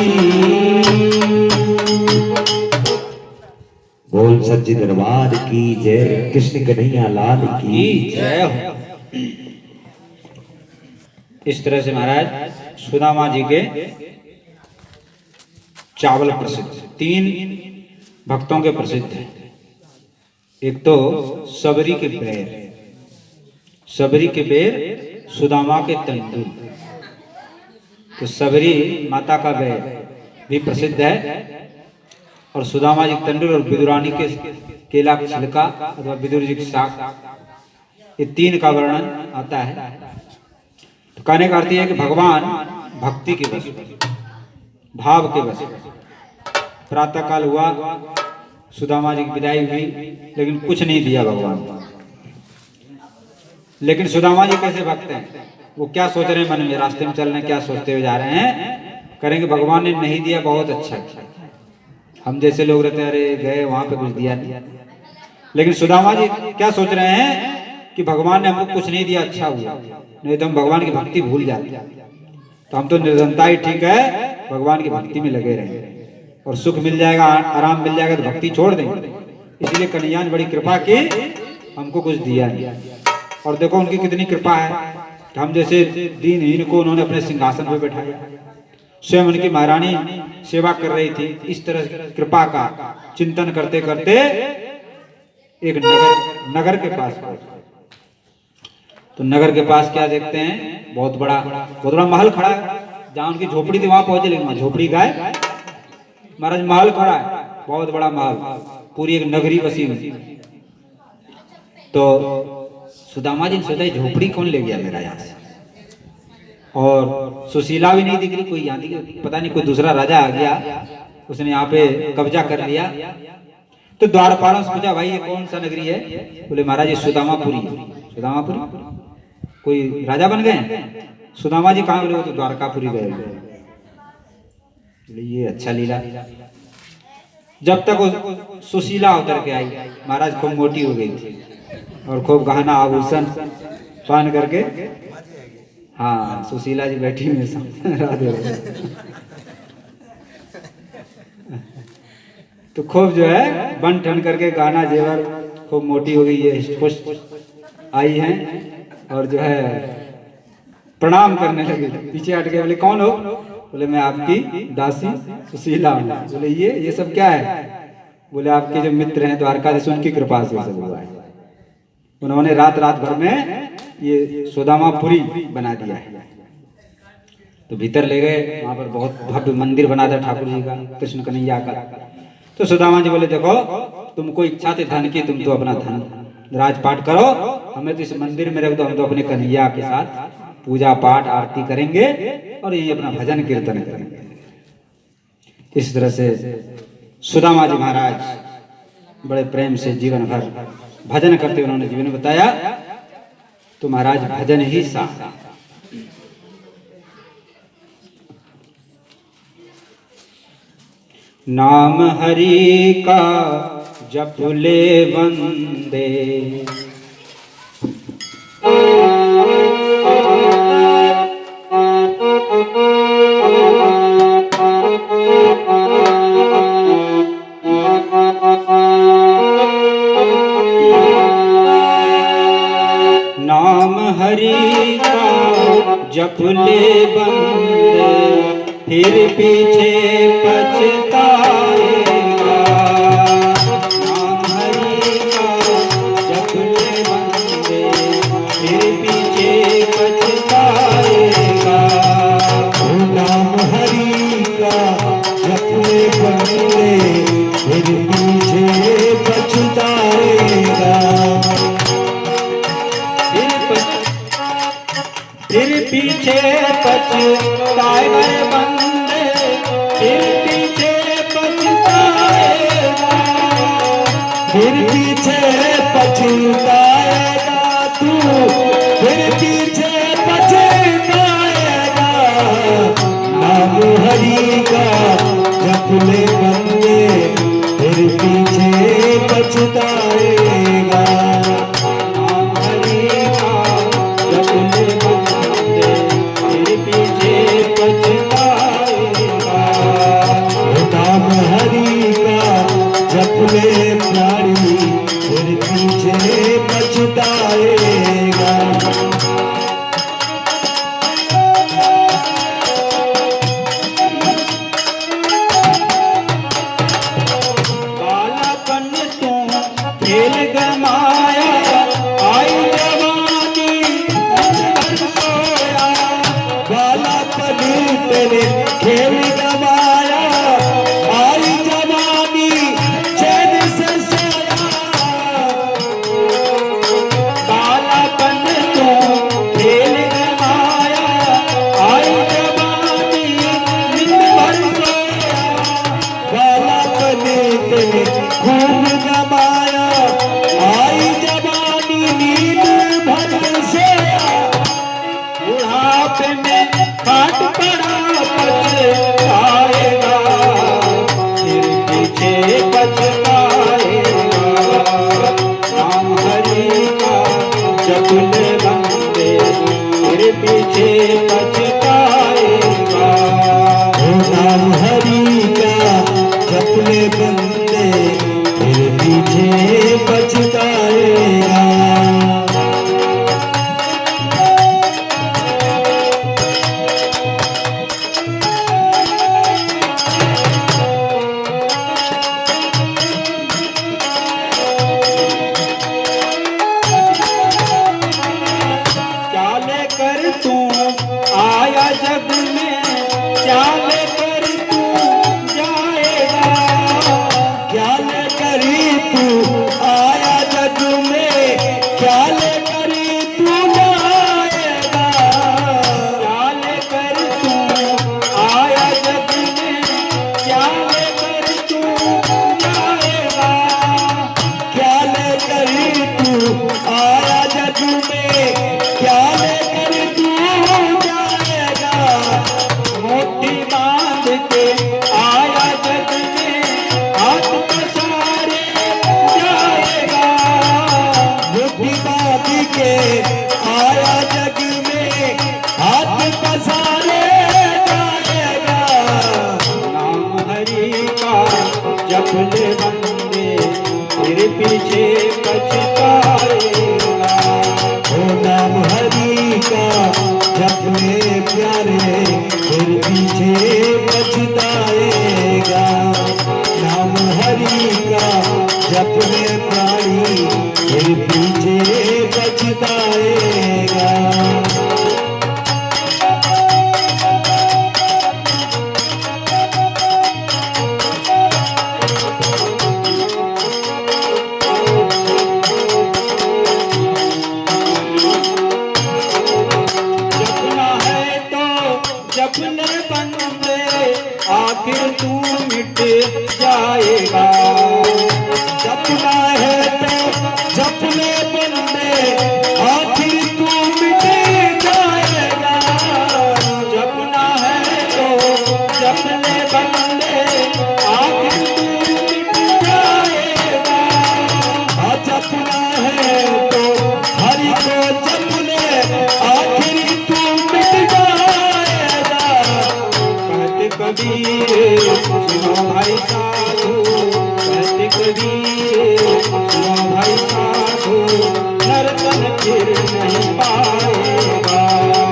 बोल सच्चे दरबार की जय कृष्ण कन्हैया लाल की जय हो। इस तरह से महाराज सुदामा जी के चावल प्रसिद्ध, 3 भक्तों के प्रसिद्ध हैं। एक तो सबरी के पैर, सबरी के पैर, सुदामा के तंदुल। तो सबरी माता का पैर भी प्रसिद्ध है और सुदामा जी के तंडुल और विदुरानी के केला का छिलका अथवा विदुर जी की शाख, ये 3 का वर्णन आता है। तो कहने का अर्थ है कि भगवान भक्ति के वश, भाव के वश। प्रातः काल हुआ, सुदामा जी की विदाई हुई, लेकिन कुछ नहीं दिया भगवान को। लेकिन सुदामा जी कैसे भक्त हैं, वो क्या सोच रहे हैं मन में, रास्ते में चल रहे हैं, क्या सोचते हुए जा रहे हैं, करेंगे भगवान ने नहीं दिया बहुत अच्छा किया। हम जैसे लोग रहते हैं, अरे गए वहां पे कुछ दिया नहीं। लेकिन सुदामा जी क्या सोच रहे हैं कि भगवान ने हमको कुछ नहीं दिया, अच्छा हुआ, नहीं तो हम भगवान की भक्ति भूल जाते। तो हम तो निर्धनता ही ठीक है, भगवान की भक्ति में लगे रहे और सुख मिल जाएगा, आराम मिल जाएगा तो भक्ति छोड़ देंगे। इसलिए कन्हैया ने बड़ी कृपा की, हमको कुछ दिया नहीं। और देखो उनकी कितनी कृपा है कि हम जैसे दीनहीन को उन्होंने अपने सिंहासन पर बैठाया, स्वयं उनकी महारानी सेवा कर रही थी। इस तरह कृपा का चिंतन करते करते एक नगर के पास पहुंचे। तो नगर के पास क्या देखते हैं, बहुत बड़ा महल खड़ा है। जहाँ उनकी झोपड़ी थी वहां पहुंचे, लेकिन वहां झोपड़ी गाय, महाराज महल खड़ा है, बहुत बड़ा महल, पूरी एक नगरी बसी हुई। तो सुदामा जी ने सोचा झोपड़ी कौन ले गया मेरा यहाँ से, और सुशीला भी नहीं दिख रही, कोई यहाँ दिख, पता नहीं कोई दूसरा राजा आ गया, उसने यहाँ पे कब्जा कर लिया। तो द्वारपालों से पूछा, भाई ये कौन सा नगरी है? बोले महाराज ये सुदामापुरी। सुदामापुरी कोई राजा बन गए? सुदामा जी कहाँ? बोले वो तो द्वारकापुरी गए। ये अच्छा लीला। जब तक वो सुशीला उतर के आई, महाराज खूब मोटी हो गई थी और खूब गहना आभूषण पान करके। हाँ, सुशीला जी बैठी हुई हैं राधे राधे। तो खूब जो है बन ठन करके गाना जेवर खूब मोटी हो गई है, खुश आई हैं और जो है प्रणाम करने लगे। पीछे हट गए, बोले कौन हो? बोले मैं आपकी दासी सुशीला हूँ। बोले ये सब क्या है? बोले आपके जो मित्र हैं द्वारकाधीश उनकी कृपा से सब हुआ है। उन्होंने रात भर में ये सुदामापुरी बना दिया है। तो भीतर ले गए, वहां पर बहुत भव्य मंदिर बना था ठाकुर जी का, कृष्ण कन्हैया का। तो सुदामा जी बोले देखो तुमको इच्छा थी धन की, तुम तो अपना धन राजपाट करो, हमें तो इस मंदिर में रख दो, हम तो अपने कन्हैया के साथ पूजा पाठ आरती करेंगे और यही अपना भजन कीर्तन करेंगे। इस तरह से सुदामा जी महाराज बड़े प्रेम से जीवन भर भजन करते उन्होंने जीवन बताया। तो महाराज भजन ही साथ। नाम हरि का जप ले वंदे, नाम हरि का जप ले वंदे, फिर पीछे पछताएगा। नाम हरि का जप ले वंदे, फिर पीछे पछताएगा। नाम हरि का जप ले वंदे, फिर पीछे पछताएगा। फिर पीछे पछताएगा बंदे, फिर पीछे पछताएगा। फिर पीछे पछताएगा तू, फिर पीछे पछताएगा। नाम हरि का जप ले वंदे, फिर पीछे पछताएगा। नाम हरि का जप ले वंदे, फिर पीछे पछताएगा। नाम हरि का जप ले प्यारी, फिर पीछे पछताएगा। कालापन तू खेल गमाया, आई जवानी भर सोया। कालापन तेरे खेल गवाया, आई जवानी चैन से सोया। कालापन तू खेल गमाया, आई जवानी नित भर सोया। कालापन तेरे खूब गवाया, हरि का जप ले बंदे फिर पीछे पछताएगा। ओ नाम हरि का जप ले प्यारे फिर पीछे पछताएगा। नाम हरि का जप ले प्राणी फिर पीछे पछताएगा। जपने बंदे आखिर तू मिट जाएगा। जपना है तो जपने बंदे आखिर तू मिट जाएगा। जपना है तो जपने बंदे आखिर तू मिट जाएगा। हाँ जपना है तो हरि को जपने आखिर तू मिट जाएगा। कहते कबीर सुनो भाई साधु, कहते कबीर सुनो भाई साधु, नर्तन फिर नहीं पाएगा।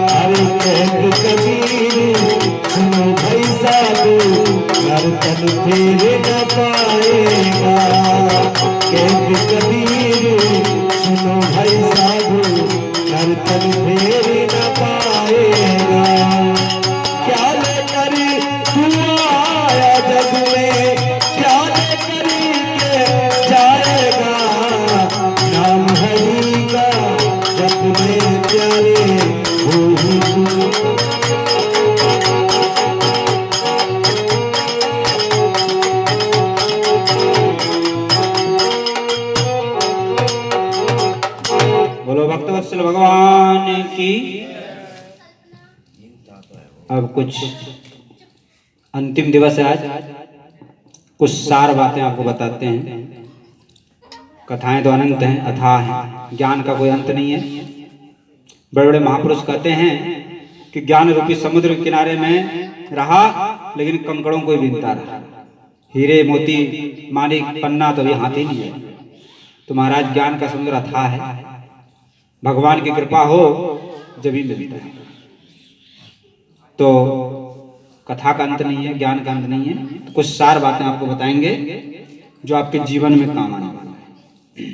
हरि कहत कबीर सुनो भाई साधु नर्तन फिर न पाएगा। कहत कबीर सुनो भाई साधु नर्तन फिर न पाएगा। क्या लेकर तू आया जग में क्या लेकर के जाएगा। नाम हरि का जप में प्यारे हो ही तू। बोलो भक्तवत्सल भगवान की। अब कुछ अंतिम दिवस है आज, कुछ सार बातें आपको बताते हैं। कथाएं तो अनंत हैं, अथाह हैं, ज्ञान का कोई अंत नहीं है। बड़े बड़े महापुरुष कहते हैं कि ज्ञान रूपी समुद्र के किनारे में रहा लेकिन कंकड़ों को ही बीनता रहा। हीरे मोती माणिक पन्ना तो ये हाथी नहीं है। तो महाराज ज्ञान का समुद्र अथाह है, भगवान की कृपा हो जब ही मिलता है। तो कथा का अंत नहीं है, ज्ञान का अंत नहीं है। तो कुछ सार बातें आपको बताएंगे जो आपके जीवन में काम आने वाला है।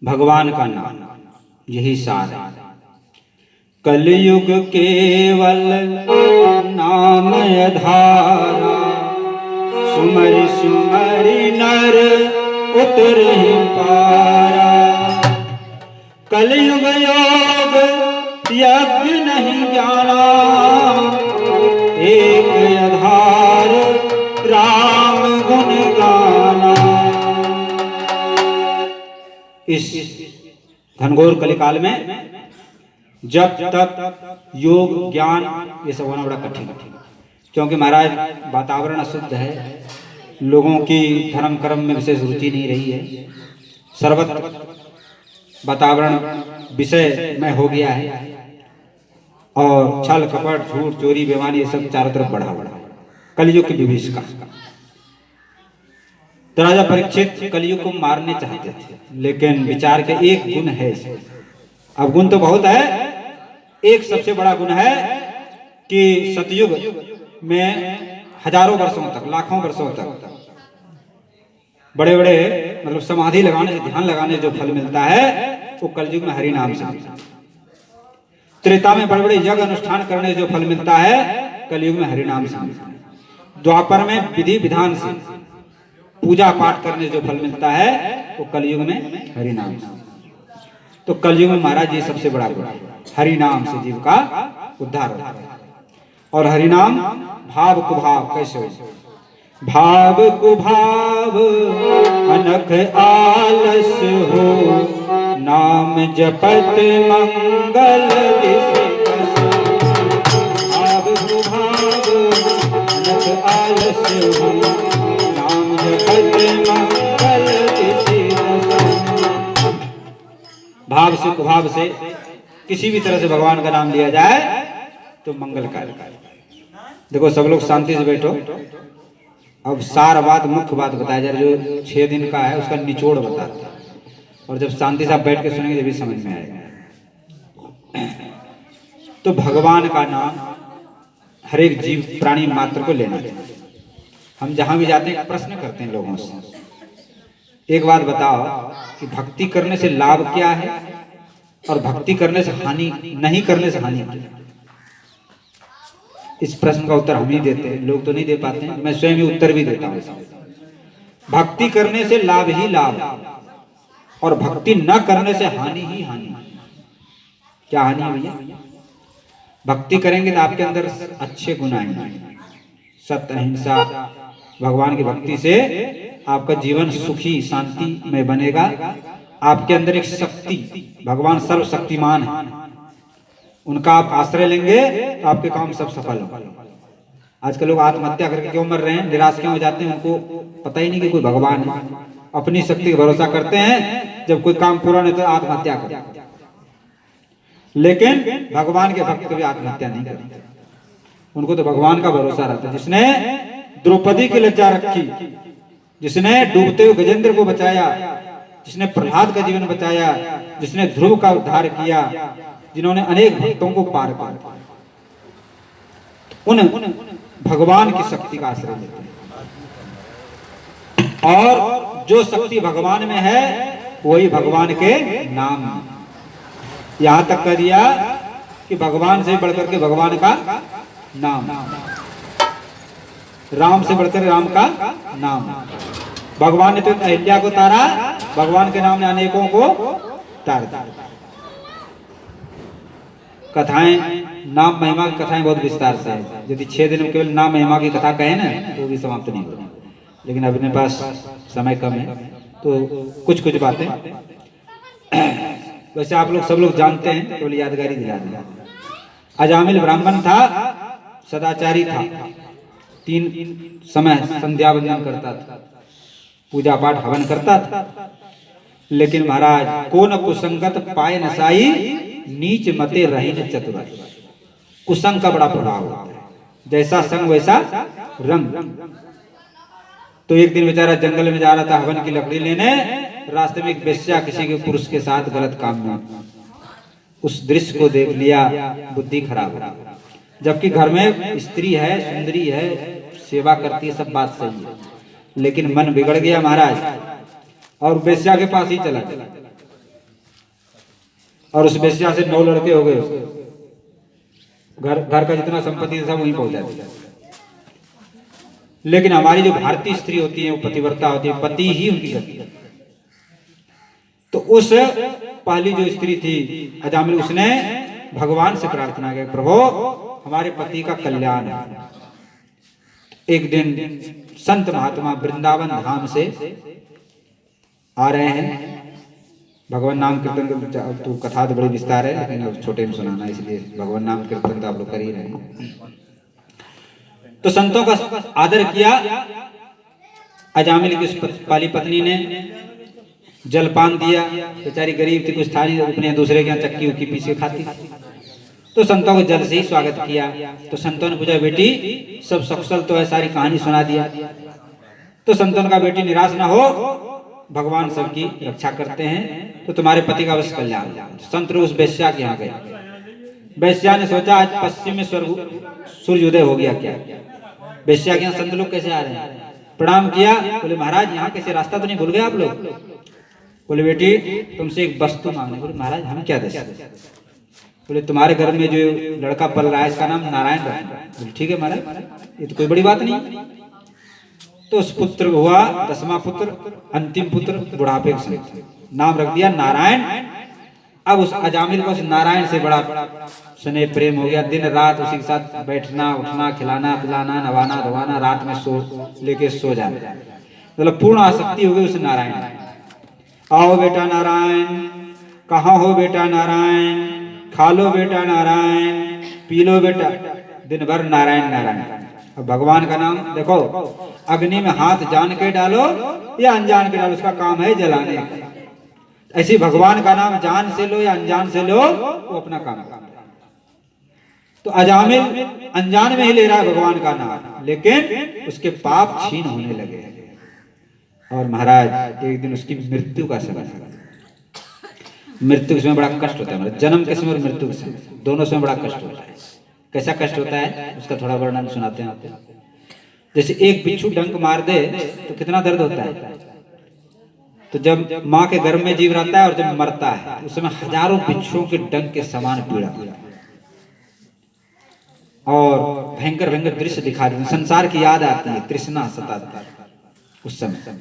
भगवान का नाम यही सार है। कलयुग केवल नाम आधारा, सुमरि सुमरि नर उतर ही पारा। कलयुग योग यज्ञ नहीं जाना, एक आधार राम गुण गाना। इस घनघोर कलिकाल में जब तक योग ज्ञान ये सब होना बड़ा कठिन है, क्योंकि महाराज वातावरण अशुद्ध है, लोगों की धर्म कर्म में विशेष रुचि नहीं रही है, सर्वत्र वातावरण विषय में हो गया है और छल कपट झूठ चोरी बेईमानी ये सब चारों तरफ बढ़ा कलयुग की विभीषिका। तो राजा परीक्षित कलयुग को मारने चाहते थे, लेकिन विचार के एक गुण है इसमें। अब गुण तो बहुत है, एक सबसे बड़ा गुण है कि सतयुग में हजारों वर्षों तक, लाखों वर्षों तक बड़े बड़े मतलब समाधि लगाने से, ध्यान लगाने जो फल मिलता है वो कलयुग में हरि नाम से मिलता है। त्रेता में बड़े बड़े यज्ञ अनुष्ठान करने से जो फल मिलता है कलयुग में हरि नाम से मिलता है। द्वापर में विधि विधान से पूजा पाठ करने से जो फल मिलता है वो कलयुग में हरि नाम से। तो कलयुग में महाराज जी सबसे बड़ा गुण, हरि नाम से जीव का उद्धार होता है। और हरि नाम भाव कुभाव कैसे हो? भाव कुभाव अनख आलस हो, नाम जपत मंगल दिस। भाव कुभाव अनख आलस हो, नाम जपत मंगल दिस। भाव से कुभाव से किसी भी तरह से भगवान का नाम लिया जाए तो मंगलकारी। देखो सब लोग शांति से बैठो। अब सार बात, मुख्य बात बताया जा रहा है, जो 6 दिन का है उसका निचोड़ बताता है, और जब शांति से आप बैठ के सुनेंगे जब भी समझ में आएगा। तो भगवान का नाम हर एक जीव प्राणी मात्र को लेना चाहिए। हम जहां भी जाते हैं प्रश्न करते हैं लोगों से, एक बात बताओ कि भक्ति करने से लाभ क्या है और भक्ति करने से हानि, नहीं करने से हानि क्या है? इस प्रश्न का उत्तर हम ही देते हैं, लोग तो नहीं दे पाते हैं। मैं स्वयं ही उत्तर भी देता हूं। भक्ति करने से लाभ ही लाभ और भक्ति न करने से हानि ही हानि। क्या हानि है भैया? भक्ति करेंगे तो आपके अंदर अच्छे गुण आएंगे, सत्य, अहिंसा, भगवान की भक्ति से आपका जीवन सुखी शांति में बनेगा। आपके अंदर एक शक्ति, भगवान सर्वशक्तिमान है, उनका आप आश्रय लेंगे तो आपके काम सब सफल हो। आजकल लोग आत्महत्या करके क्यों मर रहे हैं, निराश क्यों हो जाते हैं? उनको पता ही नहीं कि कोई भगवान है। अपनी शक्ति का भरोसा करते हैं, जब कोई काम पूरा नहीं तो आत्महत्या करते हैं। लेकिन भगवान के भक्त कभी आत्महत्या नहीं करते, उनको तो भगवान का भरोसा रहता है। जिसने द्रौपदी की लज्जा रखी, जिसने डूबते हुए गजेंद्र को बचाया, जिसने प्रहलाद का जीवन बचाया, जिसने ध्रुव का उद्धार किया, जिन्होंने अनेक भक्तों को पार किया, उन भगवान की शक्ति का आश्रय लेते हैं। और जो शक्ति भगवान में है वही भगवान के नाम है। यहां तक कर दिया कि भगवान से बढ़कर के भगवान का नाम, राम से बढ़कर राम का नाम। भगवान ने तो अहिल्या को तारा, भगवान के नाम ने अनेकों को तार दिया। कथाएं, नाम महिमा की कथाएं बहुत विस्तार से है। यदि 6 दिन में केवल नाम महिमा की कथा कहे ना तो भी समाप्त नहीं होगी, लेकिन अपने पास समय कम है तो कुछ कुछ बातें वैसे आप लोग सब लोग जानते हैं, केवल यादगारी दिला दिया। अजामिल ब्राह्मण था, सदाचारी था, 3 समय संध्या वंदन करता था, पूजा पाठ हवन करता था। लेकिन महाराज को न कुसंगत पाए नसाई, नीच मते रही न चतुराई। कुसंग का बड़ा प्रभाव होता है, जैसा संग वैसा रंग। तो एक दिन बेचारा जंगल में जा रहा था हवन की लकड़ी लेने, रास्ते में एक वेश्या किसी के पुरुष के साथ गलत काम में, उस दृश्य को देख लिया, बुद्धि खराब हो गई। जबकि घर में स्त्री है, सुंदरी है, सेवा करती है, सब बात सही है, लेकिन मन बिगड़ गया महाराज, और वेश्या के पास ही चला गया, और उस वेश्या से 9 लड़के हो गए। घर का जितना संपत्ति था वहीं पहुंचा दिया। लेकिन हमारी जो भारतीय स्त्री होती है वो पतिव्रता होती है, पति ही उनकी गति है। तो उस पहली जो स्त्री थी अजामिल, उसने भगवान से प्रार्थना की, प्रभु हमारे पति का कल्याण है। एक दिन संत महात्मा वृंदावन धाम से आ रहे हैं, भगवान नाम कीर्तन तो कथा तो बड़ी विस्तार है, लेकिन अब छोटे में सुनाना, इसलिए भगवान नाम कीर्तन तो आप लोग कर ही रहे हैं। तो संतों का आदर किया। अजामिल की पहली पत्नी ने जलपान दिया, बेचारी गरीब थी, कुछ था नहीं, अपने दूसरे के यहाँ चक्की उक्की पीछे खाती। तो संतों को जल से ही स्वागत किया। तो संतों ने पूछा, बेटी सब सकुशल तो है, सारी कहानी सुना दिया। तो संतों ने कहा, बेटी निराश ना हो, भगवान सबकी रक्षा करते हैं, तो तुम्हारे पति का अवश्य कल्याण। संत उस वेश्या के यहाँ गए। वेश्या ने सोचा आज पश्चिम में सूर्योदय हो गया क्या। वेश्या के यहाँ संत लोग कैसे आ रहे हैं, प्रणाम किया। बोले महाराज यहाँ कैसे, रास्ता तो नहीं भूल गए आप लोग? बोले बेटी तुमसे एक वस्तु मांगने। बोले महाराज हम क्या दे सकते? बोले तुम्हारे घर में जो लड़का पल रहा है इसका नाम नारायण रखना। बोले ठीक है महाराज, ये तो कोई बड़ी बात नहीं। तो उस पुत्र हुआ 10वां पुत्र, अंतिम पुत्र, बुढ़ापे के समय नाम रख दिया नारायण। अब उस अजामिल को उस नारायण से बड़ा स्नेह प्रेम हो गया। दिन रात उसी के साथ बैठना उठना, खिलाना पिलाना, नवाना धोवाना, रात में सो लेके सो जाना, मतलब पूर्ण आसक्ति हो गई उस नारायण। आओ बेटा नारायण, कहाँ हो बेटा नारायण, खा लो बेटा नारायण, पी लो बेटा, दिन भर नारायण नारायण। अब भगवान का नाम देखो, अग्नि में हाथ जान के डालो या अनजान के डालो, उसका काम है जलाने का। ऐसे भगवान का नाम जान से लो या अनजान से लो, वो अपना काम करता है। तो अजामिल अनजान में ही ले रहा है भगवान का नाम, लेकिन उसके पाप छीन होने लगे और महाराज एक दिन उसकी मृत्यु का समय आया। मृत्यु के समय बड़ा कष्ट होता है, मतलब जन्म के समय और मृत्यु के समय दोनों समय बड़ा कष्ट होता है। कैसा कष्ट होता है उसका थोड़ा वर्णन सुनाते हैं आपको। जैसे एक बिच्छू डंक मार दे तो कितना दर्द होता है। तो जब माँ के गर्भ में जीव रहता है और जब मरता है उस समय हजारों बिच्छुओं के डंक के समान पीड़ा और भयंकर भयंकर दृश्य दिखा रहे हैं। संसार की याद आती है, तृष्णा सताती है उस समय।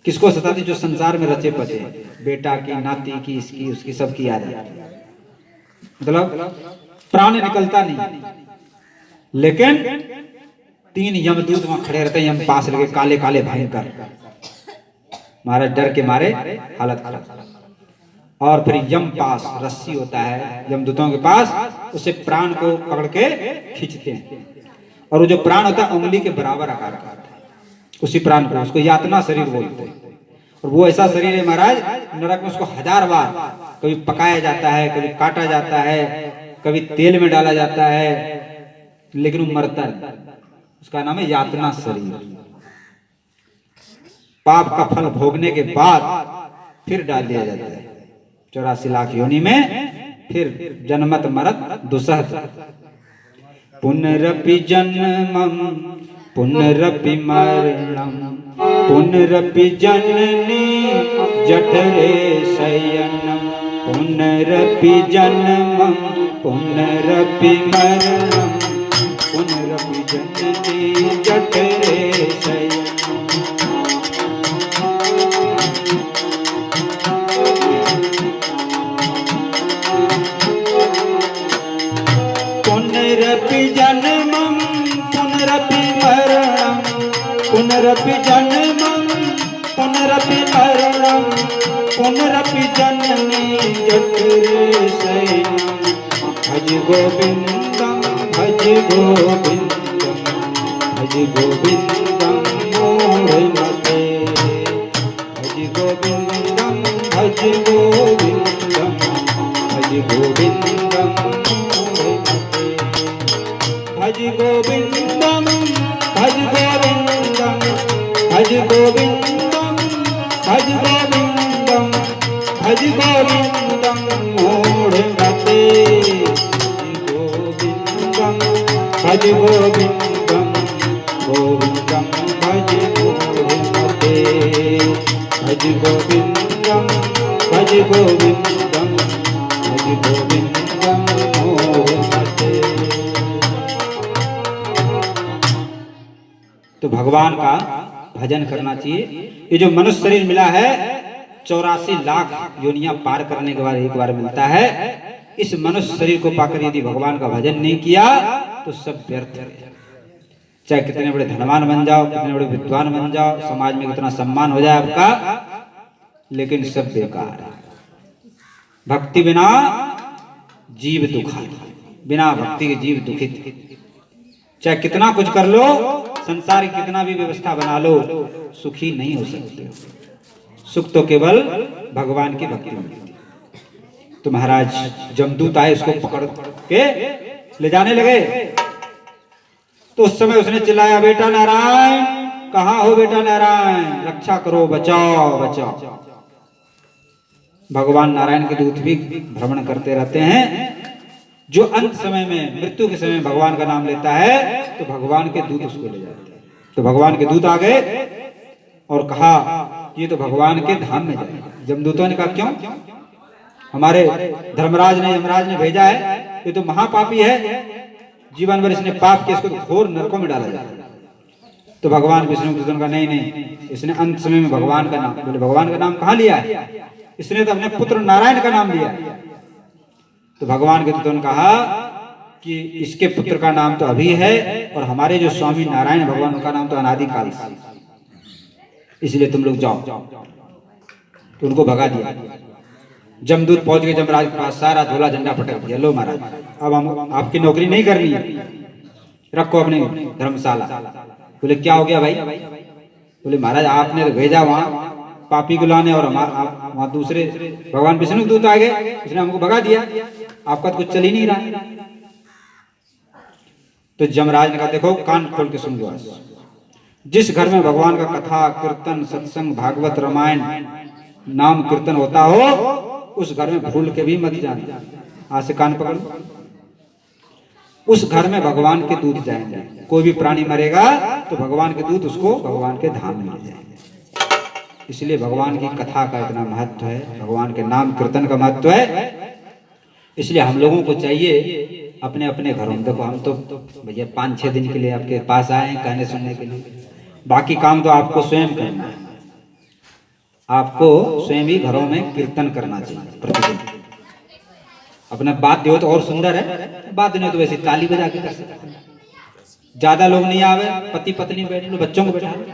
किसको सताती? जो संसार में रचे पचे, बेटा की, नाती की, इसकी उसकी सबकी याद आती है। मतलब प्राण निकलता नहीं, लेकिन 3 यमदूत वहां खड़े रहते हैं, यम पास लगे, काले काले भयंकर। महाराज डर के मारे हालत खराब। और फिर यम पास रस्सी होता है यमदूतों के पास, उसे प्राण को पकड़ के खींचते हैं और वो जो प्राण होता है उंगली के बराबर आकार का होता है। उसी प्राण को, उसको यातना शरीर बोलते हैं। और वो ऐसा शरीर है महाराज, नरक में उसको 1000 बार कभी पकाया जाता है, कभी काटा जाता है, कभी तेल में डाला जाता है, लेकिन वो मरता नहीं। उसका नाम है यातना शरीर। पाप का फल भोगने के बाद फिर डाल दिया जाता है 84 लाख योनि में, फिर जन्मत मरत दुसहत। पुनरपि जन्मम पुनरपि मरणम पुनरपि जननी जठरे शयनम। पुनरपि जन्मम पुनरपि मरणम पुनरपि जननी जठरे शयनम। पुनरपि जन्मम पुनरपि मरणम पुनरपि जन्मम पुनरपि मरणम पुनरपि जननी जठरे शयनम। भज गोविंदम भज गोविंदम भज गोविंदम मूढ़मते। भज गोविंदम भज गोविंदम भज गोविंदम मूढ़मते। भज गोविंदम भज गोविंदम भज गोविंदम भज गोविंदम भज गोविंदम मूढ़मते। भज गोविंदम गोविंदम भज मूढ़मते। भज गोविंदम भज गोविंदम भज गोविंदम मूढ़मते। तो भगवान का भजन करना चाहिए। ये जो मनुष्य शरीर मिला है 84 लाख योनियां पार करने के बाद एक बार मिलता है। इस मनुष्य शरीर को पाकर यदि भगवान का भजन नहीं किया तो सब व्यर्थ है। चाहे कितने बड़े धनवान बन जाओ, कितने बड़े विद्वान बन जाओ, समाज में कितना सम्मान हो जाए आपका, लेकिन सब बेकार है। भक्ति बिना जीव दुखी, बिना भक्ति के जीव दुखित। चाहे कितना कुछ कर लो, संसार की कितना भी व्यवस्था बना लो, सुखी नहीं हो सकते। सुख तो केवल भगवान की भक्ति में मिलती। तो महाराज जमदूत आए, उसको पकड़ के ले जाने लगे। तो उस समय उसने चिल्लाया, बेटा नारायण कहाँ हो? बेटा नारायण रक्षा करो, बचाओ बचाओ। भगवान नारायण के दूत भी भ्रमण करते रहते हैं। जो अंत समय में, मृत्यु के समय भगवान का नाम लेता है तो भगवान के दूत उसको ले जाते हैं। तो भगवान के दूत आ गए और कहा ये तो भगवान के धाम में जाएगा। जमदूतों ने कहा क्यों? हमारे धर्मराज ने, यमराज ने भेजा है, ये तो महापापी है, जीवन भर इसने पाप किया, इसको तो घोर नरकों में डाला जाए। तो भगवान विष्णु ने कहा नहीं नहीं, इसने अंत समय में भगवान का नाम, बोले भगवान का नाम कहाँ लिया है? इसने तो अपने पुत्र नारायण का नाम लिया। तो भगवान के दूतों ने कहा कि इसके पुत्र का नाम तो अभी है, और हमारे जो स्वामी नारायण भगवान उनका नाम तो अनादिकाल से, इसलिए तुम लोग जाओ। तो उनको भगा दिया। जमदूत पहुंच गए जमराज के पास, सारा धोला झंडा पटक दिया, लो महाराज अब हम आपकी नौकरी नहीं करनी है, रखो अपने धर्मशाला। बोले क्या हो गया भाई? बोले महाराज आपने तो भेजा वहां पापी को लाने, और वहां दूसरे भगवान विष्णु दूत आ गए, उसने हमको भगा दिया, आपका तो कुछ चल ही नहीं रहा। तो यमराज ने कहा देखो कान खोल के सुन लो, जिस घर में भगवान का कथा कीर्तन सत्संग भागवत रामायण नाम कीर्तन होता हो उस घर में भूल के भी मत जाना। आज से कान पकड़ो, उस घर में भगवान के दूत जाएंगे। कोई भी प्राणी मरेगा तो भगवान के दूत उसको भगवान के धाम में ले जाएंगे। इसलिए भगवान की कथा का इतना महत्व है, भगवान के नाम कीर्तन का महत्व है। इसलिए हम लोगों को चाहिए अपने अपने घरों में, देखो हम तो भैया 5-6 दिन के लिए आपके पास आए हैं कहने सुनने के लिए, बाकी काम तो आपको स्वयं करना है। आपको स्वयं ही घरों में कीर्तन करना चाहिए प्रतिदिन। अपना वाद्य हो तो और सुंदर है, वाद्य नहीं तो वैसे ताली बजा के कर सकते हैं। ज्यादा लोग नहीं आवे, पति पत्नी बैठ लो, बच्चों को बैठा लो,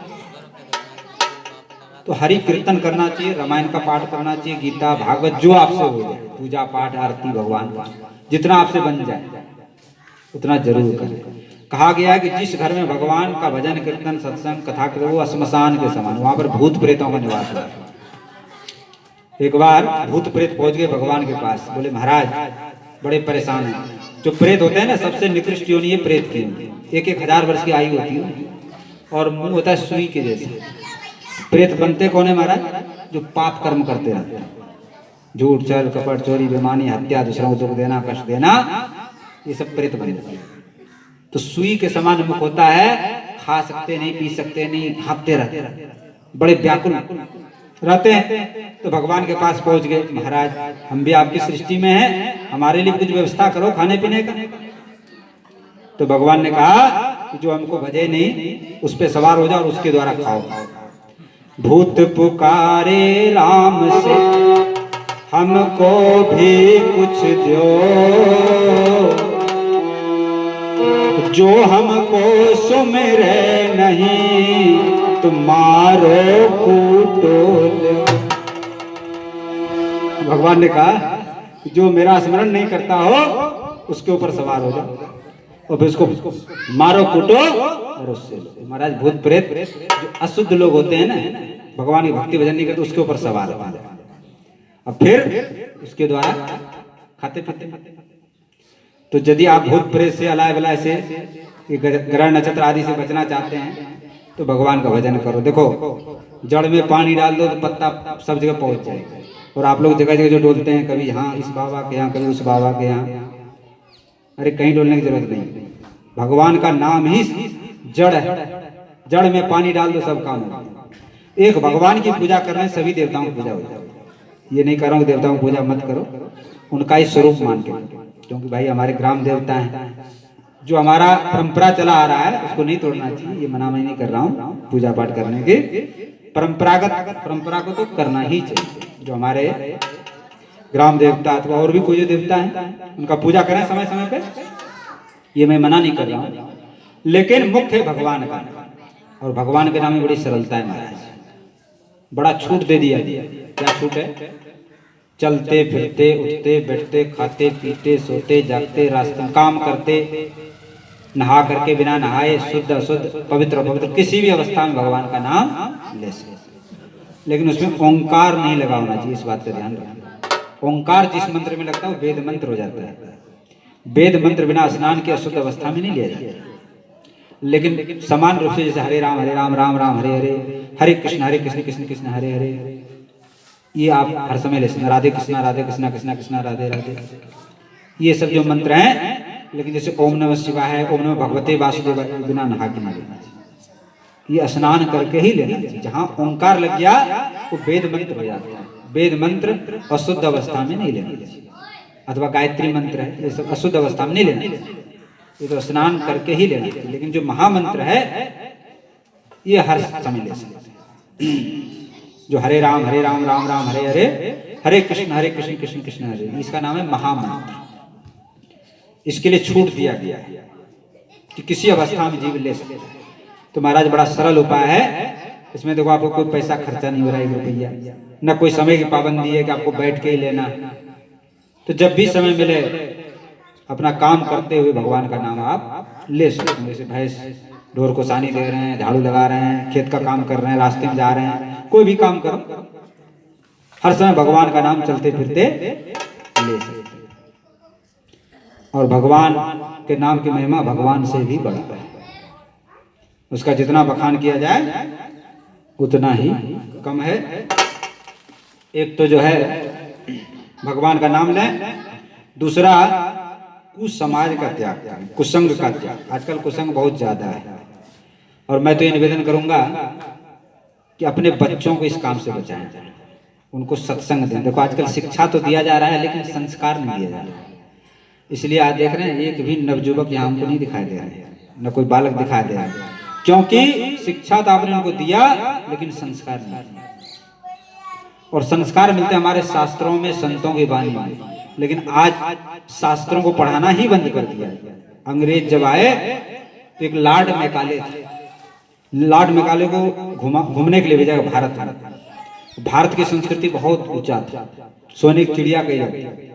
तो हरि कीर्तन करना चाहिए, रामायण का पाठ करना चाहिए, गीता भागवत जो आपसे हो जाए, पूजा पाठ आरती भगवान का जितना आपसे बन जाए उतना जरूर करें। कहा गया है कि जिस घर में भगवान का भजन कीर्तन सत्संग कथा करे वो श्मशान के समान, वहां पर भूत प्रेतों का निवास हुआ। एक बार भूत प्रेत पहुंच गए भगवान के पास, बोले महाराज बड़े परेशान हैं। जो प्रेत होते हैं ना सबसे निकृष्ट योनि है प्रेत की, 1,000 वर्ष की आयु होती है और मुंह होता है सुई के जैसे। प्रेत बनते कौन है महाराज? जो पाप कर्म करते रहते हैं, झूठ छल कपट चोरी बेईमानी हत्या दूसरों को दुख देना कष्ट देना, ये सब प्रेत बन जाते हैं। तो सुई के समान मुख होता है, खा सकते नहीं पी सकते नहीं, हाँफते रहते हैं, बड़े व्याकुल रहते हैं। तो भगवान के पास पहुंच गए, महाराज हम भी आपकी सृष्टि में हैं, हमारे लिए कुछ व्यवस्था करो खाने पीने का। तो भगवान ने कहा कि जो हमको भजे नहीं उस पे सवार हो जाओ और उसके द्वारा खाओ। भूत पुकारे राम से हमको भी कुछ दो, जो हमको सुमिरे नहीं तुम मारो कूटो लो। भगवान ने कहा जो मेरा स्मरण नहीं करता हो उसके ऊपर सवार हो जाओ और फिर उसको मारो कूटो और उससे लो। महाराज भूत प्रेत जो अशुद्ध लोग होते हैं ना, भगवान की भक्ति भजन नहीं करते, उसके ऊपर सवार हो जाओ और फिर उसके द्वारा खाते पीते। तो यदि आप भूत प्रेत से अलाय बलाय से ग्रह नक्षत्र आदि से बचना चाहते हैं तो भगवान का भजन करो। देखो जड़ में पानी डाल दो तो पत्ता सब जगह पहुंच जाएगा। और आप लोग जगह जगह जो डोलते हैं, कभी यहाँ इस बाबा के यहाँ कभी उस बाबा के यहाँ, अरे कहीं डोलने की जरूरत नहीं। भगवान का नाम ही जड़ है, जड़ में पानी डाल दो सब काम होगा। एक भगवान की पूजा करने सभी देवताओं की पूजा हो जाए। ये नहीं कर रहा हूँ देवताओं की पूजा मत करो, उनका ही स्वरूप मान के, क्योंकि भाई हमारे ग्राम देवता हैं। जो हमारा परंपरा चला आ रहा है उसको नहीं तोड़ना चाहिए, ये मना मैं नहीं कर रहा हूँ। पूजा पाठ करने के परंपरागत परंपरा को तो करना ही चाहिए। जो हमारे ग्राम देवता अथवा और भी कोई जो देवता है उनका पूजा करें समय समय पे, ये मैं मना नहीं कर रहा हूँ। लेकिन मुख्य भगवान का, और भगवान के नाम में बड़ी सरलता है महाराज, बड़ा छूट दे दिया। क्या छूट है? चलते फिरते उठते बैठते खाते पीते सोते जागते रास्ते में काम करते, नहा करके बिना नहाए शुद्ध अशुद्ध पवित्र पवित्र किसी भी अवस्था में भगवान का नाम ले सकते। लेकिन उसमें ओंकार नहीं लगा होना चाहिए, इस बात का ध्यान रखना। ओंकार जिस मंत्र में लगता है वो वेद मंत्र हो जाता है। वेद मंत्र बिना स्नान के अशुद्ध अवस्था में नहीं लिया जाता। लेकिन समान रूप से जैसे हरे राम राम राम हरे हरे, हरे कृष्ण कृष्ण कृष्ण हरे हरे, ये आप हर समय ले सकते। राधे कृष्णा कृष्णा कृष्णा राधे राधे, ये सब जो मंत्र हैं। लेकिन जैसे ओम नमः शिवाय है, ओम नमः भगवते वासुदेवाय, बिना नहा के नहीं लेना चाहिए, ये स्नान करके ही लेना चाहिए। जहाँ ओंकार लग गया वो वेद मंत्र हो जाता है। वेद मंत्र अशुद्ध अवस्था में नहीं लेना चाहिए, अथवा गायत्री मंत्र है ये सब अशुद्ध अवस्था में नहीं लेना चाहिए, ये तो स्नान करके ही लेना चाहिए। लेकिन जो महामंत्र है ये हर समय ले सकते हैं। जो हरे राम राम राम हरे हरे, हरे कृष्ण कृष्ण कृष्ण हरे, इसका नाम है महामंत्र। इसके लिए छूट दिया गया है कि किसी अवस्था में जीव ले सकते हैं। तो महाराज बड़ा सरल उपाय है, इसमें देखो आपको कोई पैसा खर्चा नहीं हो रहा है, 1 रुपया, न कोई समय की पाबंदी है कि आपको बैठ के ही लेना। तो जब भी समय मिले अपना काम करते हुए भगवान का नाम आप ले सकते हैं। जैसे भैंस ढोर को सानी दे रहे हैं, झाड़ू लगा रहे हैं, खेत का काम कर रहे हैं, रास्ते में जा रहे हैं, कोई भी काम करो, हर समय भगवान का नाम चलते फिरते ले सकते। और भगवान के नाम की महिमा भगवान से भी बड़ा है। उसका जितना बखान किया जाए उतना ही कम है। एक तो जो है भगवान का नाम लें, दूसरा कुसमाज का त्याग करें, कुसंग का त्याग। आजकल कुसंग बहुत ज्यादा है और मैं तो ये निवेदन करूंगा कि अपने बच्चों को इस काम से बचाएं, उनको सत्संग दें। देखो आजकल शिक्षा तो दिया जा रहा है लेकिन संस्कार नहीं दिया जा रहा है। इसलिए आज देख रहे हैं एक भी नवयुवक यहाँ हमको नहीं दिखाई दे रहे हैं, न कोई बालक दिखाई दे रहा है, क्योंकि शिक्षा तो आपने उनको दिया लेकिन संस्कार नहीं। और संस्कार मिलते हमारे शास्त्रों में, संतों की वाणी में, लेकिन आज शास्त्रों को पढ़ाना ही बंद कर दिया। अंग्रेज जब आए तो एक लॉर्ड मैकाले थे, लॉर्ड मैकाले को घूमने के लिए भेजा भारत में। भारत की संस्कृति बहुत ऊंचा था, सोने की चिड़िया कही जाती है।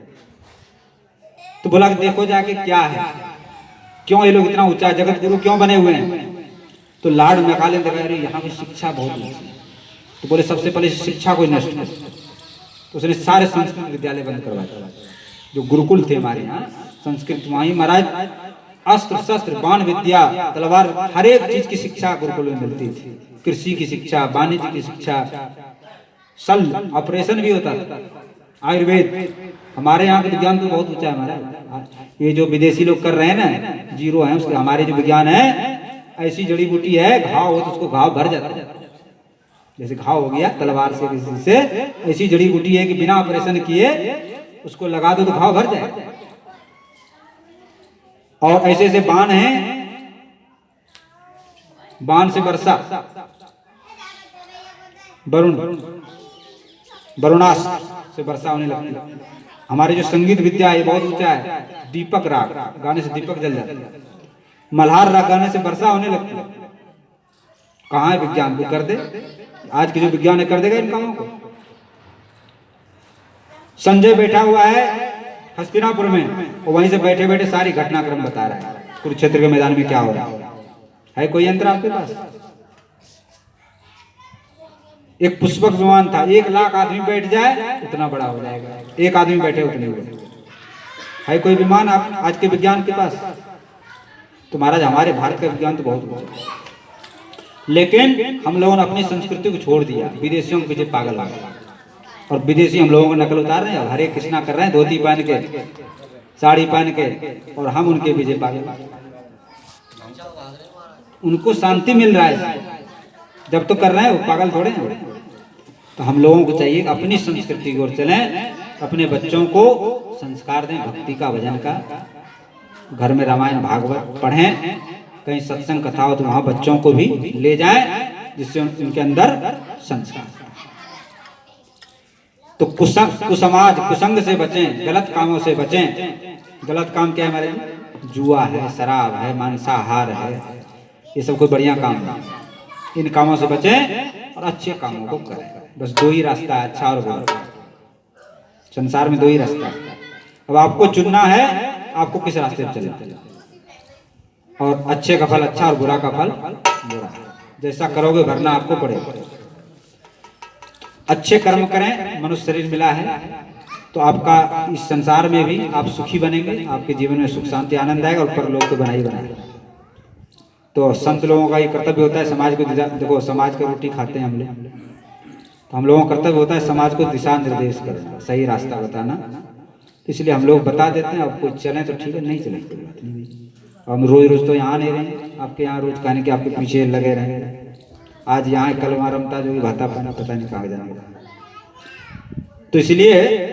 तो बोला कि देखो जाके क्या है, क्यों ये लोग इतना ऊंचा जगत गुरु क्यों बने हुए हैं। तो लॉर्ड मैकाले ने देखा अरे यहाँ की शिक्षा बहुत ऊंची है, तो बोले सबसे पहले शिक्षा को नष्ट कर। तो उसने सारे संस्कृत विद्यालय बंद करवा दिया। जो गुरुकुल थे हमारे यहाँ संस्कृत, वहीं महाराज अस्त्र शस्त्र बाण विद्या तलवार हर एक चीज की शिक्षा गुरुकुल में मिलती थी। कृषि की शिक्षा, वाणिज्य की शिक्षा, शल्य ऑपरेशन भी होता था, आयुर्वेद। हमारे यहाँ का विज्ञान तो बहुत ऊंचा है हमारा। ये जो विदेशी लोग कर रहे हैं ना, जीरो है उसके। हमारे जो विज्ञान है ऐसी जड़ी बूटी है, घाव हो तो उसको घाव भर जाता है। जैसे घाव हो गया तलवार से किसी से, ऐसी जड़ी बूटी है कि बिना ऑपरेशन किए उसको लगा दो तो घाव भर जाए। और ऐसे ऐसे बाण हैं, बाण से वर्षा, वरुणास्त्र से वर्षा होने लगती है। हमारी जो संगीत विद्या है बहुत ऊंचा है। दीपक राग गाने से दीपक जल जाता है, मल्हार राग गाने से वर्षा होने लगती है। कहाँ है विज्ञान को कर दे, आज की जो विज्ञान है कर देगा इन कामों को। संजय बैठा हुआ है हस्तिनापुर में, और वहीं से बैठे बैठे सारी घटनाक्रम बता रहा है, कुरुक्षेत्र के मैदान में क्या हो रहा है। कोई यंत्र आपके पास? एक पुष्पक विमान था, 1 लाख आदमी बैठ जाए उतना बड़ा हो जाएगा, एक आदमी बैठे उतने बड़े। है कोई विमान आप आज के विज्ञान के पास? तो महाराज हमारे भारत का विज्ञान तो बहुत ऊंचा है, लेकिन हम लोगों ने अपनी संस्कृति को छोड़ दिया, विदेशियों के पीछे पागल आ गए। और विदेशी हम लोगों को नकल उतार रहे हैं, हरे कृष्णा कर रहे हैं, धोती पहन के, साड़ी पहन के, और हम उनके पीछे पागल। उनको शांति मिल रहा है जब तो कर रहे हैं, वो पागल थोड़े हैं। तो हम लोगों को चाहिए अपनी संस्कृति की ओर चलें, अपने बच्चों को संस्कार दें, भक्ति का, भजन का। घर में रामायण भागवत पढ़ें, कहीं सत्संग कथा हो तो वहां बच्चों को भी ले जाएं, जिससे उनके अंदर संस्कार। तो कुसमाज, कुसंग से बचें, गलत कामों से बचें। गलत काम क्या है हमारे? जुआ है, शराब है, मांसाहार है, ये सब कोई बढ़िया काम नहीं। इन कामों से बचें और अच्छे कामों को करें। बस 2 ही रास्ता है, अच्छा और बुरा। संसार में 2 ही रास्ता है। अब आपको चुनना है आपको किस रास्ते पर चलना, और अच्छे का फल अच्छा और बुरा का फल बुरा। जैसा करोगे भरना आपको पड़ेगा। अच्छे कर्म करें, मनुष्य शरीर मिला है तो आपका इस संसार में भी आप सुखी बनेंगे, आपके जीवन में सुख शांति आनंद आएगा, और परलोक तो बना ही बनाएगा। तो संत लोगों का ये कर्तव्य होता है, समाज को देखो, समाज का रोटी खाते हैं हम लोग, तो हम लोगों का कर्तव्य होता है समाज को दिशा निर्देश करना, सही रास्ता बताना। तो इसलिए हम लोग बता देते हैं, अब कोई चले तो ठीक है, नहीं चले कोई बात नहीं। हम रोज रोज तो यहाँ नहीं रहे, आपके यहाँ रोज कहने के आपके पीछे लगे रहे। आज यहाँ कल वहाँ रमता जो भाता पाना पता नहीं कहाँ जाएगा। तो इसलिए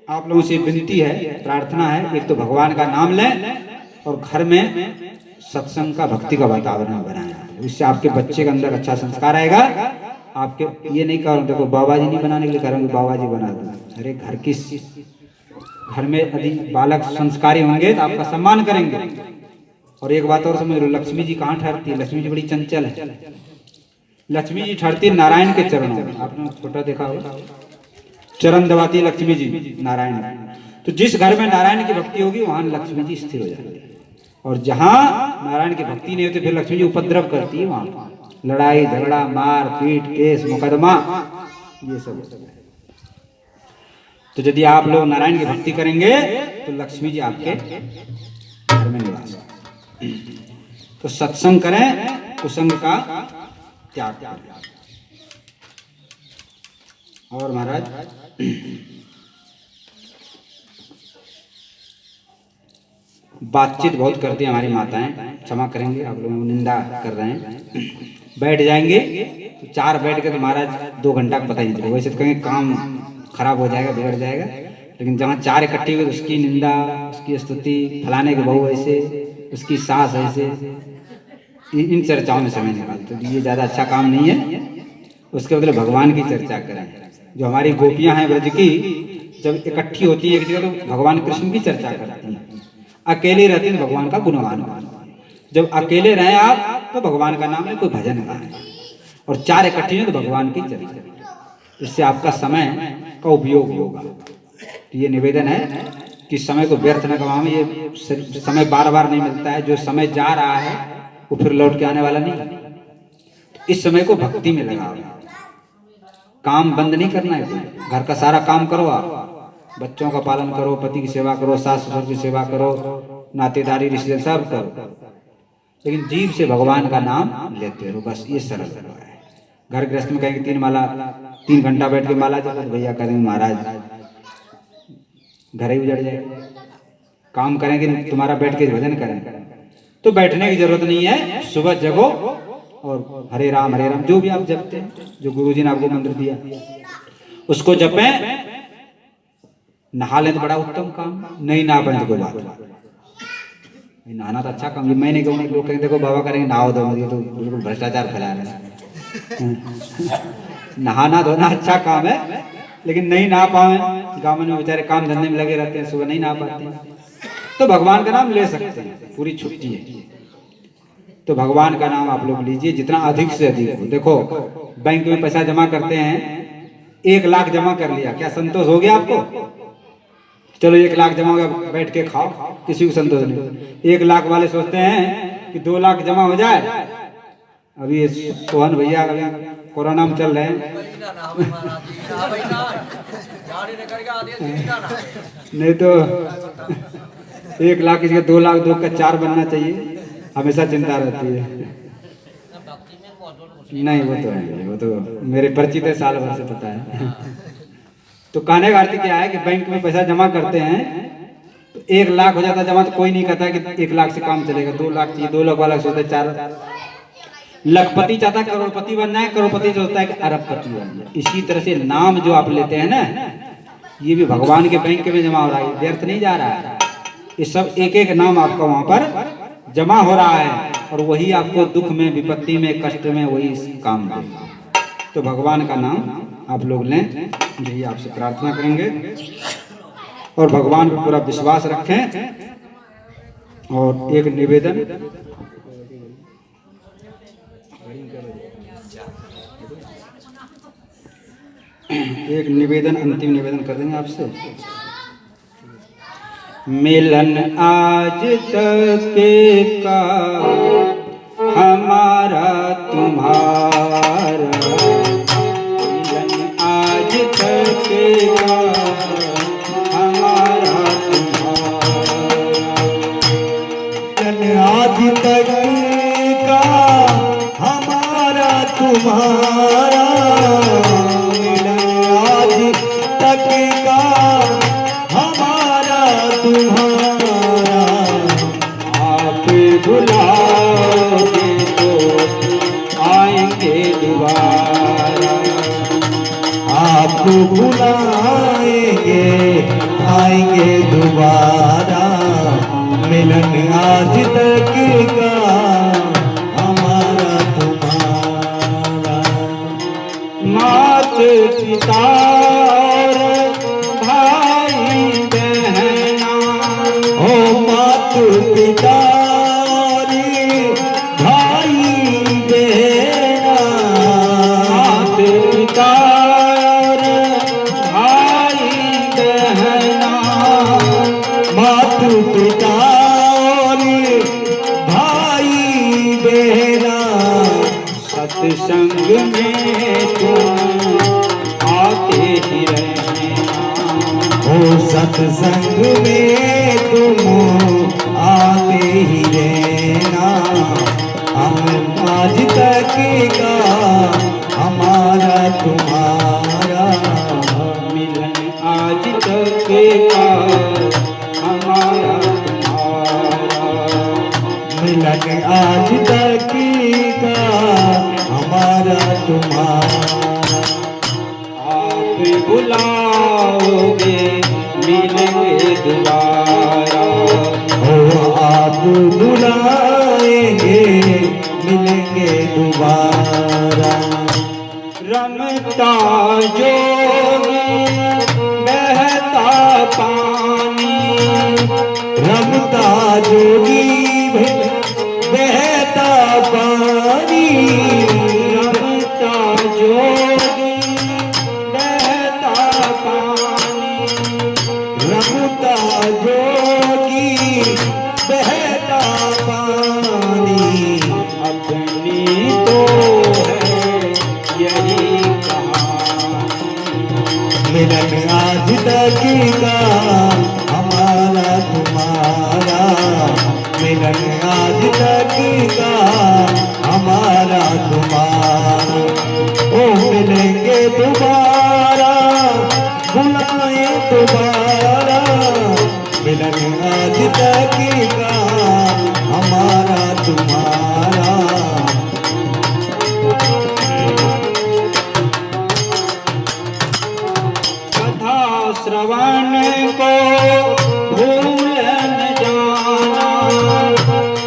आप लोगों से विनती है, प्रार्थना है, एक तो भगवान का नाम लें और घर में सत्संग का, भक्ति का वातावरण बनाएं। इससे आपके बच्चे के अंदर अच्छा संस्कार आएगा। आपके ये नहीं कह रहा हूँ देखो बाबा जी नहीं बनाने के लिए कह रहा हूँ, बाबा जी बना दो। अरे घर में यदि बालक संस्कारी होंगे तो आपका सम्मान करेंगे। और एक बात और समझ लो, लक्ष्मी जी कहाँ ठहरती है? लक्ष्मी जी बड़ी चंचल है। लक्ष्मी जी ठहरती नारायण के चरणों में। आपने फोटो देखा होगा, चरण दबाती लक्ष्मी जी नारायण। तो जिस घर में नारायण की भक्ति होगी वहां लक्ष्मी जी स्थिर हो जाती है, और जहां नारायण की भक्ति नहीं होती फिर लक्ष्मी जी उपद्रव करती है। वहां लड़ाई झगड़ा, मार पीट, केस मुकदमा, ये सब। तो यदि आप लोग नारायण की भक्ति करेंगे तो लक्ष्मी जी आपके घर में निवास करें। तो सत्संग करें, कुसंग का त्याग करें। और महाराज बातचीत बहुत करती हैं हमारी माताएं, क्षमा करेंगे आप लोगों को निंदा कर रहे हैं। बैठ जाएंगे तो 4 बैठ के तो महाराज 2 घंटा पता ही नहीं चलेगा। वैसे तो कहेंगे काम खराब हो जाएगा, बिगड़ जाएगा, लेकिन जहाँ 4 इकट्ठी हुए तो उसकी निंदा, उसकी स्तुति, फलाने के बहू ऐसे, उसकी सास ऐसे, इन चर्चाओं में समय निकालते। तो ये ज़्यादा अच्छा काम नहीं है। उसके बदले भगवान की चर्चा करें। जो हमारी गोपियाँ हैं ब्रज की, जब इकट्ठी होती है एक जगह तो भगवान कृष्ण की चर्चा करती हैं। अकेले रहते हैं तो भगवान का गुणगान गाएं। जब अकेले रहे आप तो भगवान का नाम ले, कोई भजन गाएं। और 4 इकट्ठी हैं तो भगवान की चर्चा। इससे आपका समय का उपयोग होगा। तो ये निवेदन है कि समय को व्यर्थ न गवाएं। ये समय बार बार नहीं मिलता है। जो समय जा रहा है वो फिर लौट के आने वाला नहीं। तो इस समय को भक्ति में लगाओ। काम बंद नहीं करना है। घर का सारा काम करो, आप बच्चों का पालन करो, पति की सेवा करो, सास ससुर की सेवा करो, नातेदारी रिश्तेदार सब करो, लेकिन जीव से भगवान का नाम लेते रहो। बस ये सरल है। घर गृहस्थ में कहेंगे 3 घंटा बैठ के माला जप, भैया करेंगे महाराज घर ही उजड़ जाएगा। काम करेंगे तुम्हारा बैठ के भजन करें, तो बैठने की जरूरत नहीं है। सुबह जगो और हरे राम जो भी आप जपते हैं, जो गुरुजी ने आपको मंत्र दिया उसको जपें। नहा लें तो बड़ा उत्तम काम, नहीं नहा पाए तो कोई बात नहीं। नहाना तो अच्छा काम। मैं नहीं कहूँगा, लोग कहेंगे देखो बाबा करेंगे नहाओ दो, ये तो बिल्कुल भ्रष्टाचार फैला रहे हैं। नहाना धोना अच्छा काम है, लेकिन नहीं नहा पाए, गाँव में बेचारे काम धंधे में लगे रहते हैं, सुबह नहीं नहा पाते हैं, तो भगवान का नाम ले सकते हैं। पूरी छुट्टी है तो भगवान का नाम आप लोग लीजिए जितना अधिक से अधिक हो। देखो बैंक में पैसा जमा करते हैं, 1 लाख जमा कर लिया, क्या संतोष हो गया आपको? चलो 1 लाख जमा हो गया, बैठ के खाओ, किसी को संतोष नहीं। 1 लाख वाले सोचते हैं कि 2 लाख जमा हो जाए। अभी सोहन भैया कोरोना में चल रहे हैं, नहीं तो 1 लाख किसी का 2 लाख 2 का 4 बनना चाहिए। हमेशा चिंता रहती है। नहीं वो तो है, वो तो मेरे परिचित है, साल भर से पता है। तो कहने का अर्थ क्या है कि बैंक में पैसा जमा करते हैं तो 1 लाख हो जाता जमा, तो कोई नहीं कहता कि 1 लाख से काम चलेगा, 2 लाख चाहिए। 2 लाख वाला सोचता है 4 लखपति चाहता है करोड़पति बनना है, करोड़पति सोचता है कि अरबपति बनना है। इसी तरह से नाम जो आप लेते हैं ना, ये भी भगवान के बैंक में जमा हो रहा है, व्यर्थ नहीं जा रहा है। ये सब एक नाम आपका वहां पर जमा हो रहा है, और वही आपको दुख में, विपत्ति में, कष्ट में वही काम देगा। तो भगवान का नाम आप लोग लें, यही आपसे प्रार्थना करेंगे। और भगवान पर पूरा विश्वास रखें। और एक निवेदन, अंतिम निवेदन कर देंगे आपसे। मिलन आज तक का हमारा तुम्हारा, मिलन आज तक का हमारा तुम्हारा, मिलन आज तक का हमारा तुम्हारा, मिलन आज तक का हमारा तुम्हारा। आप बुलाओगे तो आएंगे दोबारा, आप बुलाएंगे आएंगे दोबारा, मिलन आज तक का हमारा तुम्हारा। मात पिता भाई बहना, ओ मात पिता भाई बहना, मात पिता भाई बहना, मात पिता भाई बहना। सत्संग में तुम आते ही रहना, हो सत्संग में तुम आते ही रहना, हम आज तक का हमारा तुम्हारा मिलन आज तक का हमारा तुम्हारा, मिलन आज तक का हमारा तुम्हारा। आप बुलाओगे मिलेंगे दोबारा, हो आप बुलाएंगे मिलेंगे दोबारा। रमता जोगी बहता पानी, रमता जोगी बहता पानी, रमता जोगी बहता पानी, रमता जोगी बहता पानी। अपनी तो है यही कहानी, मिलन आज तक का हमारा तुम्हारा, मिलन आज तक का हमारा तुम्हारा। ओ मिलेंगे दोबारा, बुलाए दोबारा, मिलन आज तक का हमारा तुम्हारा। कथा श्रवण को भूल न जाना,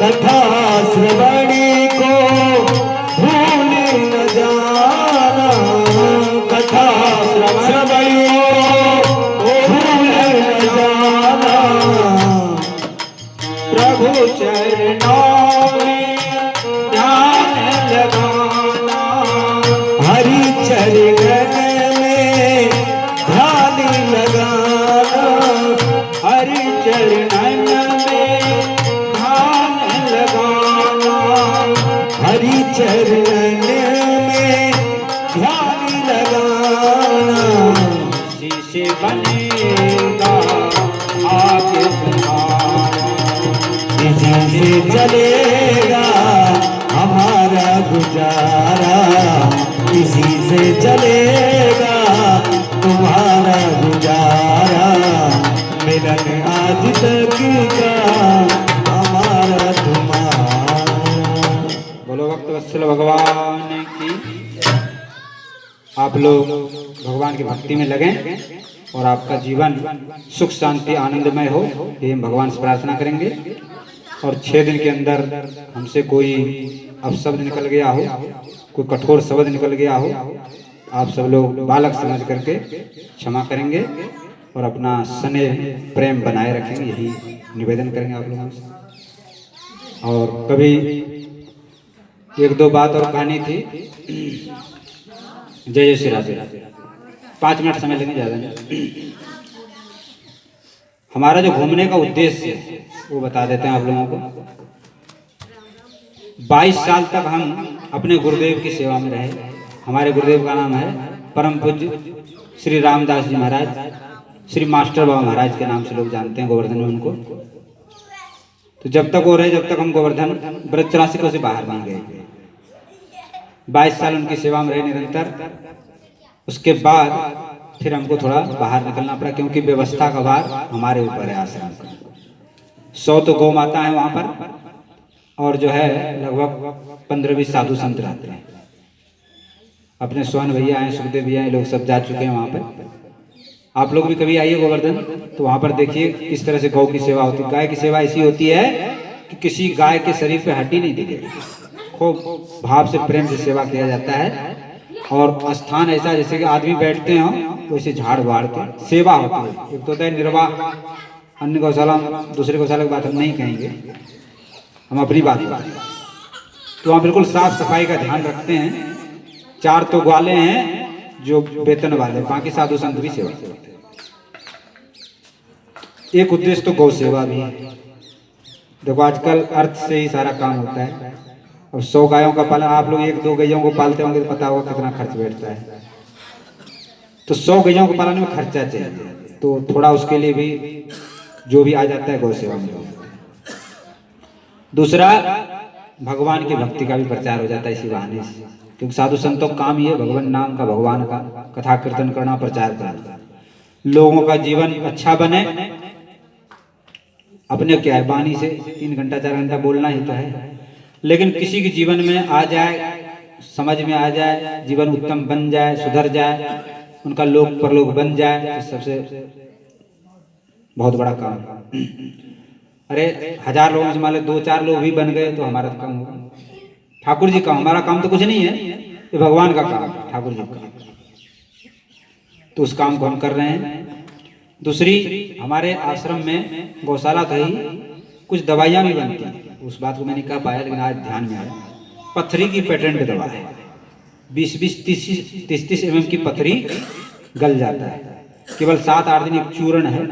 कथा श्रवणी को भूल न जाना, कथा श्रवणी को भूल न जाना। प्रभु चरणों में ध्यान लगाना, हरि चरण में ध्यान लगाना, हरि चरणन में ध्यान लगाना, हरि चरण में ध्यान लगाना। इसी से बनेगा आगे तुम्हारा, इसी से चलेगा हमारा गुजारा, इसी से चलेगा तुम्हारा गुजारा। मिलन आज तक का हमारा तुम्हारा। बोलो भक्त वत्सल भगवान की। आप लोग भगवान की भक्ति में लगें और आपका जीवन सुख शांति आनंदमय हो, ये हम भगवान से प्रार्थना करेंगे। और 6 दिन के अंदर हमसे कोई अपशब्द निकल गया हो, कोई कठोर शब्द निकल गया हो, आप सब लोग बालक समझ करके क्षमा करेंगे और अपना स्नेह प्रेम बनाए रखेंगे, यही निवेदन करेंगे आप लोगों से। और कभी 1-2 बात और कहनी थी। जय जय श्री राधे। 5 मिनट समय लेंगे, ज़्यादा नहीं। हमारा जो घूमने का उद्देश्य है वो बता देते हैं आप लोगों को। 22 साल तक हम अपने गुरुदेव की सेवा में रहे। हमारे गुरुदेव का नाम है परम पूज्य श्री रामदास जी महाराज, श्री मास्टर बाबा महाराज के नाम से लोग जानते हैं गोवर्धन में उनको। तो जब तक वो रहे, जब तक हम गोवर्धन व्रतराशिकों से बाहर नहीं गए। 22 साल उनकी सेवा में रहे निरंतर। उसके बाद फिर हमको थोड़ा बाहर निकलना पड़ा, क्योंकि व्यवस्था का भार हमारे ऊपर है आश्रम का। 100 तो गौ माता है वहाँ पर, और जो है लगभग 15-20 साधु संत रहते हैं। अपने सोहन भैया हैं, सुखदेव भैया हैं, लोग सब जा चुके हैं वहाँ पर। आप लोग भी कभी आइए गोवर्धन, तो वहाँ पर देखिए किस तरह से गौ की सेवा होती है। गाय की सेवा ऐसी होती है कि किसी गाय के शरीर पे हड्डी नहीं दिखेगी, खूब भाव से प्रेम से सेवा किया जाता है। और स्थान ऐसा जैसे कि आदमी बैठते हो वैसे झाड़ बाड़ के सेवा होती है। एक तो होता है निर्वाह, अन्य गौशाला दूसरे गौशाला की बात हम नहीं कहेंगे, हम अपनी बात करें। तो वहाँ बिल्कुल साफ सफाई का ध्यान रखते हैं। 4 तो ग्वाले हैं जो वेतन वाले, बाकी साधु संत भी सेवा करते हैं। एक उद्देश्य तो गौ सेवा भी है। देखो आजकल अर्थ से ही सारा काम होता है। अब 100 गायों का पालन, आप लोग 1-2 गैयों को पालते होंगे तो पता होगा कितना खर्च बैठता है। तो 100 गैयों को पालने में खर्चा चाहिए। तो थोड़ा उसके लिए भी जो भी आ जाता है गौ सेवा में हो जाता है। दूसरा, भगवान की भक्ति का भी प्रचार हो जाता है इसी बहाने से, क्योंकि साधु संतों का काम ही है भगवान नाम का, भगवान का कथा कीर्तन करना, प्रचार करना, लोगों का जीवन अच्छा बने। अपने क्या है, वाणी से 3 घंटा 4 घंटा बोलना ही तो है, लेकिन किसी के जीवन में आ जाए, समझ में आ जाए, जीवन उत्तम बन जाए, सुधर जाए, उनका लोक परलोक बन जाए, तो सबसे बहुत बड़ा काम। अरे 1000 लोगों से मान लो 2-4 लोग भी बन गए तो हमारा तो काम होगा। ठाकुर जी का, हमारा काम तो कुछ नहीं है, ये भगवान का काम है, ठाकुर जी का, तो उस काम को हम कर रहे हैं। दूसरी, हमारे आश्रम में गौशाला था ही, कुछ दवाइयाँ भी बनती हैं, उस बात को मैं नहीं कह पाया लेकिन आज ध्यान में आया। पथरी की पेटेंट दवा है, 20-20, 30-30 mm की पथरी गल जाता है, केवल 7-8 दिन। एक चूर्ण है,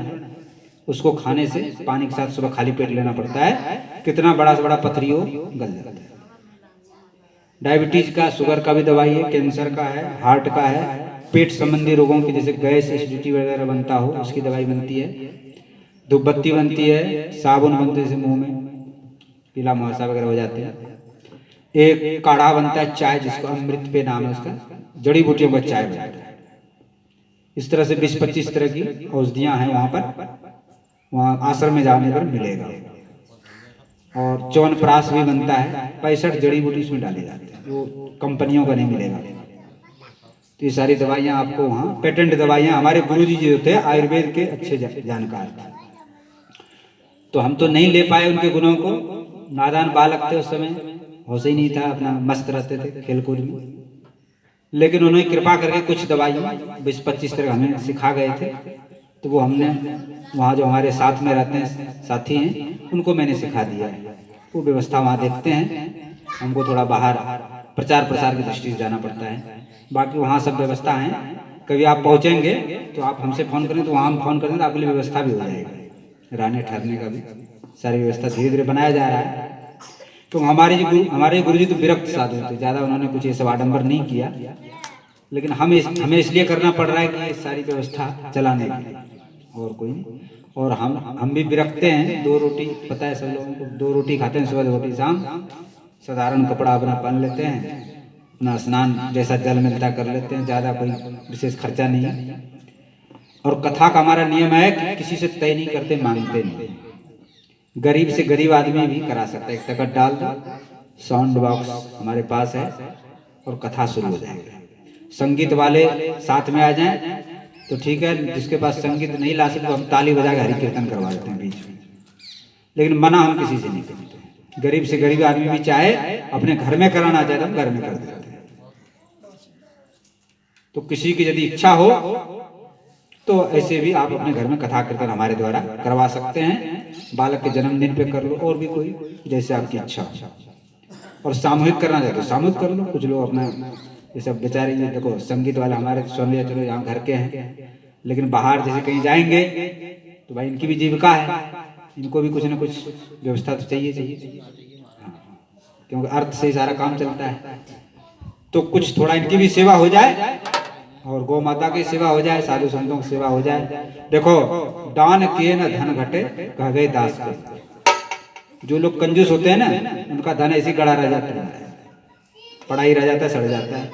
उसको खाने से पानी के साथ सुबह खाली पेट लेना पड़ता है, कितना बड़ा से बड़ा पथरी हो गल जाता है। डायबिटीज का, शुगर का भी दवाई है, कैंसर का है, हार्ट का है, पेट संबंधी रोगों की जैसे गैस एसिडिटी वगैरह बनता हो उसकी दवाई बनती है, धूपबत्ती बनती है, साबुन बनते हैं मुंह में पीला मुहासा वगैरह हो जाते हैं। एक काढ़ा बनता है चाय, जिसको अमृत पे नाम है उसका, जड़ी बूटियों का चाय बनता है। इस तरह से 20-25 तरह की औषधियां हैं वहां पर, वहां आश्रम में जाने पर मिलेगा। और च्यवनप्राश भी बनता है, 65 जड़ी बूटी इसमें डाली जाती है, वो कंपनियों का नहीं मिलेगा। तो ये सारी दवाइयाँ आपको वहाँ, पेटेंट दवाइयाँ, हमारे गुरुजी जी होते हैं आयुर्वेद के अच्छे जानकार थे, तो हम तो नहीं ले पाए उनके गुणों को, नादान बालक थे उस समय, होश ही नहीं था, अपना मस्त रहते थे खेलकूद में। लेकिन उन्होंने कृपा करके कुछ दवाइयाँ 20-25 तरह हमें सिखा गए थे, तो वो हमने वहाँ जो हमारे साथ में रहते हैं साथी हैं उनको मैंने सिखा दिया है। वो व्यवस्था वहाँ देखते हैं, हमको थोड़ा बाहर प्रचार प्रसार की दृष्टि से जाना पड़ता है, बाकी वहाँ सब व्यवस्था है। कभी आप पहुँचेंगे तो आप हमसे फ़ोन करें तो वहाँ हम फ़ोन करें तो आपके लिए व्यवस्था भी हो जाएगी, रहने ठहरने का भी सारी व्यवस्था धीरे धीरे बनाया जा रहा है। तो हमारे गुरु जी तो विरक्त साधु थे, ज़्यादा उन्होंने कुछ ये सब आडंबर नहीं किया, लेकिन हमें इसलिए करना पड़ रहा है कि ये सारी व्यवस्था चलाने की, और कोई नहीं। और हम भी विरक्ते हैं, 2 रोटी, पता है सब लोगों को, 2 रोटी खाते हैं, सुबह 2 रोटी शाम, साधारण कपड़ा अपना पहन लेते हैं, अपना स्नान जैसा जल मिलता कर लेते हैं, ज़्यादा कोई विशेष खर्चा नहीं है। और कथा का हमारा नियम है कि किसी से तय नहीं करते, मांगते नहीं, गरीब से गरीब आदमी भी करा सकता है, एक तकत डाल दो, साउंड बॉक्स हमारे पास है और कथा शुरू हो जाएगी। संगीत वाले साथ में आ जाएं तो ठीक है, जिसके पास संगीत नहीं ला सकते तो हम ताली बजा के हरि कीर्तन करवा देते हैं बीच में, लेकिन मना हम किसी से नहीं करते। गरीब से गरीब आदमी भी चाहे अपने घर में कराना चाहे तो हम घर में कर देते हैं। तो किसी की यदि इच्छा हो तो ऐसे भी आप अपने घर में कथा कीर्तन हमारे द्वारा करवा सकते हैं, बालक के जन्मदिन पे कर लो, और भी कोई जैसे आपकी इच्छा हो। और सामूहिक करना चाहते हो सामूहिक कर लो, कुछ लोग अपना ये सब बेचारे, ये देखो संगीत वाला हमारे स्वामी चलो यहाँ घर के हैं, लेकिन बाहर जैसे कहीं जाएंगे तो भाई इनकी भी जीविका है, इनको भी कुछ ना कुछ व्यवस्था तो चाहिए, क्योंकि अर्थ से ही सारा काम चलता है। तो कुछ थोड़ा इनकी भी सेवा हो जाए और गौ माता की सेवा हो जाए, साधु संतों की सेवा हो जाए। देखो, दान किए न धन घटे, कह गए दास के। जो लोग कंजूस होते हैं ना, उनका धन ऐसे गड़ा रह जाता है, पड़ा ही रह जाता है, सड़ जाता है।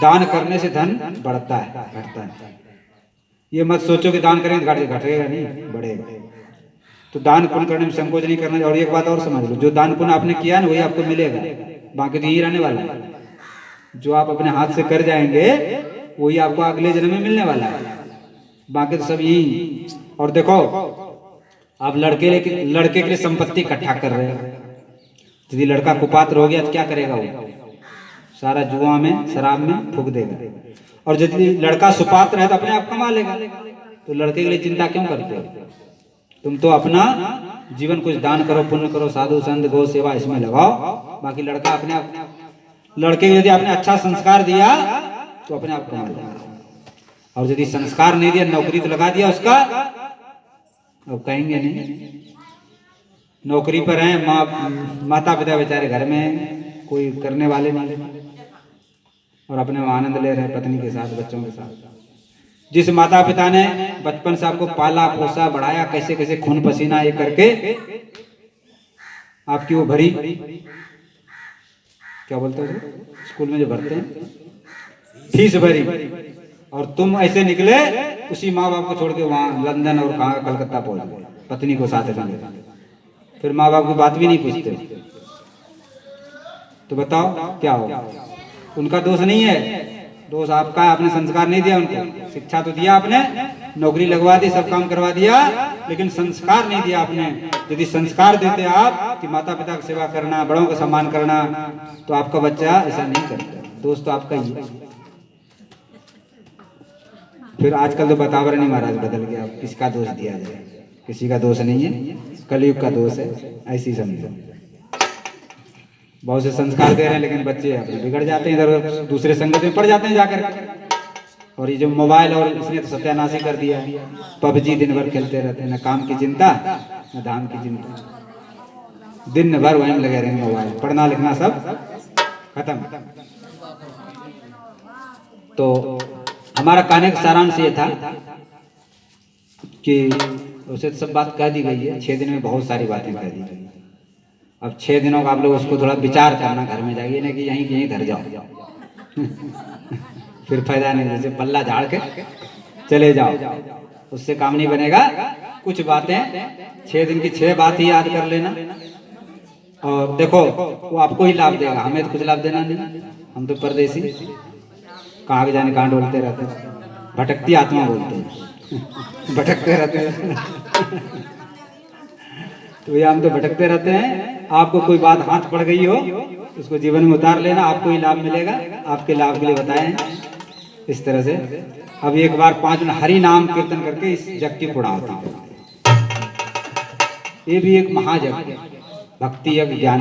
दान करने से धन बढ़ता है, घटता है। ये मत सोचो कि दान करेंगे घटेगा नहीं, बढ़ेगा। तो दान पुण्य करने में संकोच नहीं करना। और एक बात और समझ लो, जो दान पुण्य आपने किया ना वही आपको मिलेगा, बाकी तो यही रहने वाला है। जो आप अपने हाथ से कर जाएंगे वही आपको अगले जन्म में मिलने वाला है, बाकी तो सब यही। और देखो, आप लड़के के लिए संपत्ति इकट्ठा कर रहे हैं, यदि लड़का कुपात्र हो गया तो क्या करेगा? वो सारा जुआ में, शराब में फूंक देगा। और यदि लड़का सुपात्र है तो अपने आप कमा लेगा। तो लड़के के लिए चिंता क्यों करते हो? तुम तो अपना जीवन कुछ दान करो, पुण्य करो, साधु संत गौ सेवा इसमें लगाओ, बाकी लड़का अपने आप। लड़के यदि आपने अच्छा संस्कार दिया तो अपने आप कमा लेगा। और यदि संस्कार नहीं दिया, नौकरी तो लगा दिया उसका, अब कहेंगे नहीं। नौकरी पर हैं, माता पिता बेचारे घर में कोई करने वाले नहीं, और अपने आनंद ले रहे हैं पत्नी के साथ, बच्चों के साथ। जिस माता पिता ने बचपन से आपको पाला पोसा बढ़ाया, कैसे कैसे खून पसीना ये करके आपकी वो भरी, क्या बोलते हैं स्कूल में जो भरते हैं, फीस भरी, और तुम ऐसे निकले उसी माँ बाप को छोड़ के वहां लंदन और कहाँ कलकत्ता पहुंच गए, पत्नी को साथ संग, फिर माँ बाप की बात भी नहीं पूछते, तो बताओ क्या होगा? उनका दोष नहीं है, दोष आपका है, आपने संस्कार नहीं दिया उनको। शिक्षा तो दिया आपने, नौकरी लगवा दी, सब काम करवा दिया, लेकिन संस्कार नहीं दिया आपने। यदि संस्कार देते आप कि माता पिता की सेवा करना, बड़ों का सम्मान करना, तो आपका बच्चा ऐसा नहीं करता। दोष तो आपका ही है। फिर आजकल तो वातावरण ही महाराज बदल गया, किसका दोष दिया जाए? किसी का दोष नहीं है, कलयुग का दोष है, ऐसी समझो। बहुत से संस्कार दे रहे हैं, लेकिन बच्चे अपने बिगड़ जाते हैं, इधर दूसरे संगत में पड़ जाते हैं जाकर। और ये जो मोबाइल और इसने तो सत्यानाश ही कर दिया है। पबजी दिन भर खेलते रहते हैं, न काम की चिंता न धाम की चिंता, दिन भर वहीं लगे रहेंगे मोबाइल, पढ़ना लिखना सब खत्म। तो हमारा कहने का सारांश ये था कि उसे सब बात कह दी गई है, 6 दिन में बहुत सारी बातें कह दी गई। अब 6 दिनों का आप लोग उसको थोड़ा विचार करना, घर में जाइए ना कि यहीं धर जाओ फिर फायदा नहीं, जैसे पल्ला झाड़ के चले जाओ, उससे काम नहीं बनेगा। कुछ बातें 6 दिन की 6 बात ही याद कर लेना, और देखो वो आपको ही लाभ देगा, हमें तो कुछ लाभ देना नहीं। हम तो परदेसी, कहाँ के जाने कहाँ डोलते रहते हैं, भटकती आत्मा बोलते हैं भटकते रहते हैं तो ये हम तो भटकते रहते हैं। आपको कोई बात हाथ पड़ गई हो, उसको जीवन में उतार लेना, आपको ही लाभ मिलेगा, आपके लाभ के लिए बताएं इस तरह से। अब एक बार 5 दिन हरि नाम कीर्तन करके इस जग की पूर्णाहुति, ये भी एक महायज्ञ, भक्ति यज्ञ, ज्ञान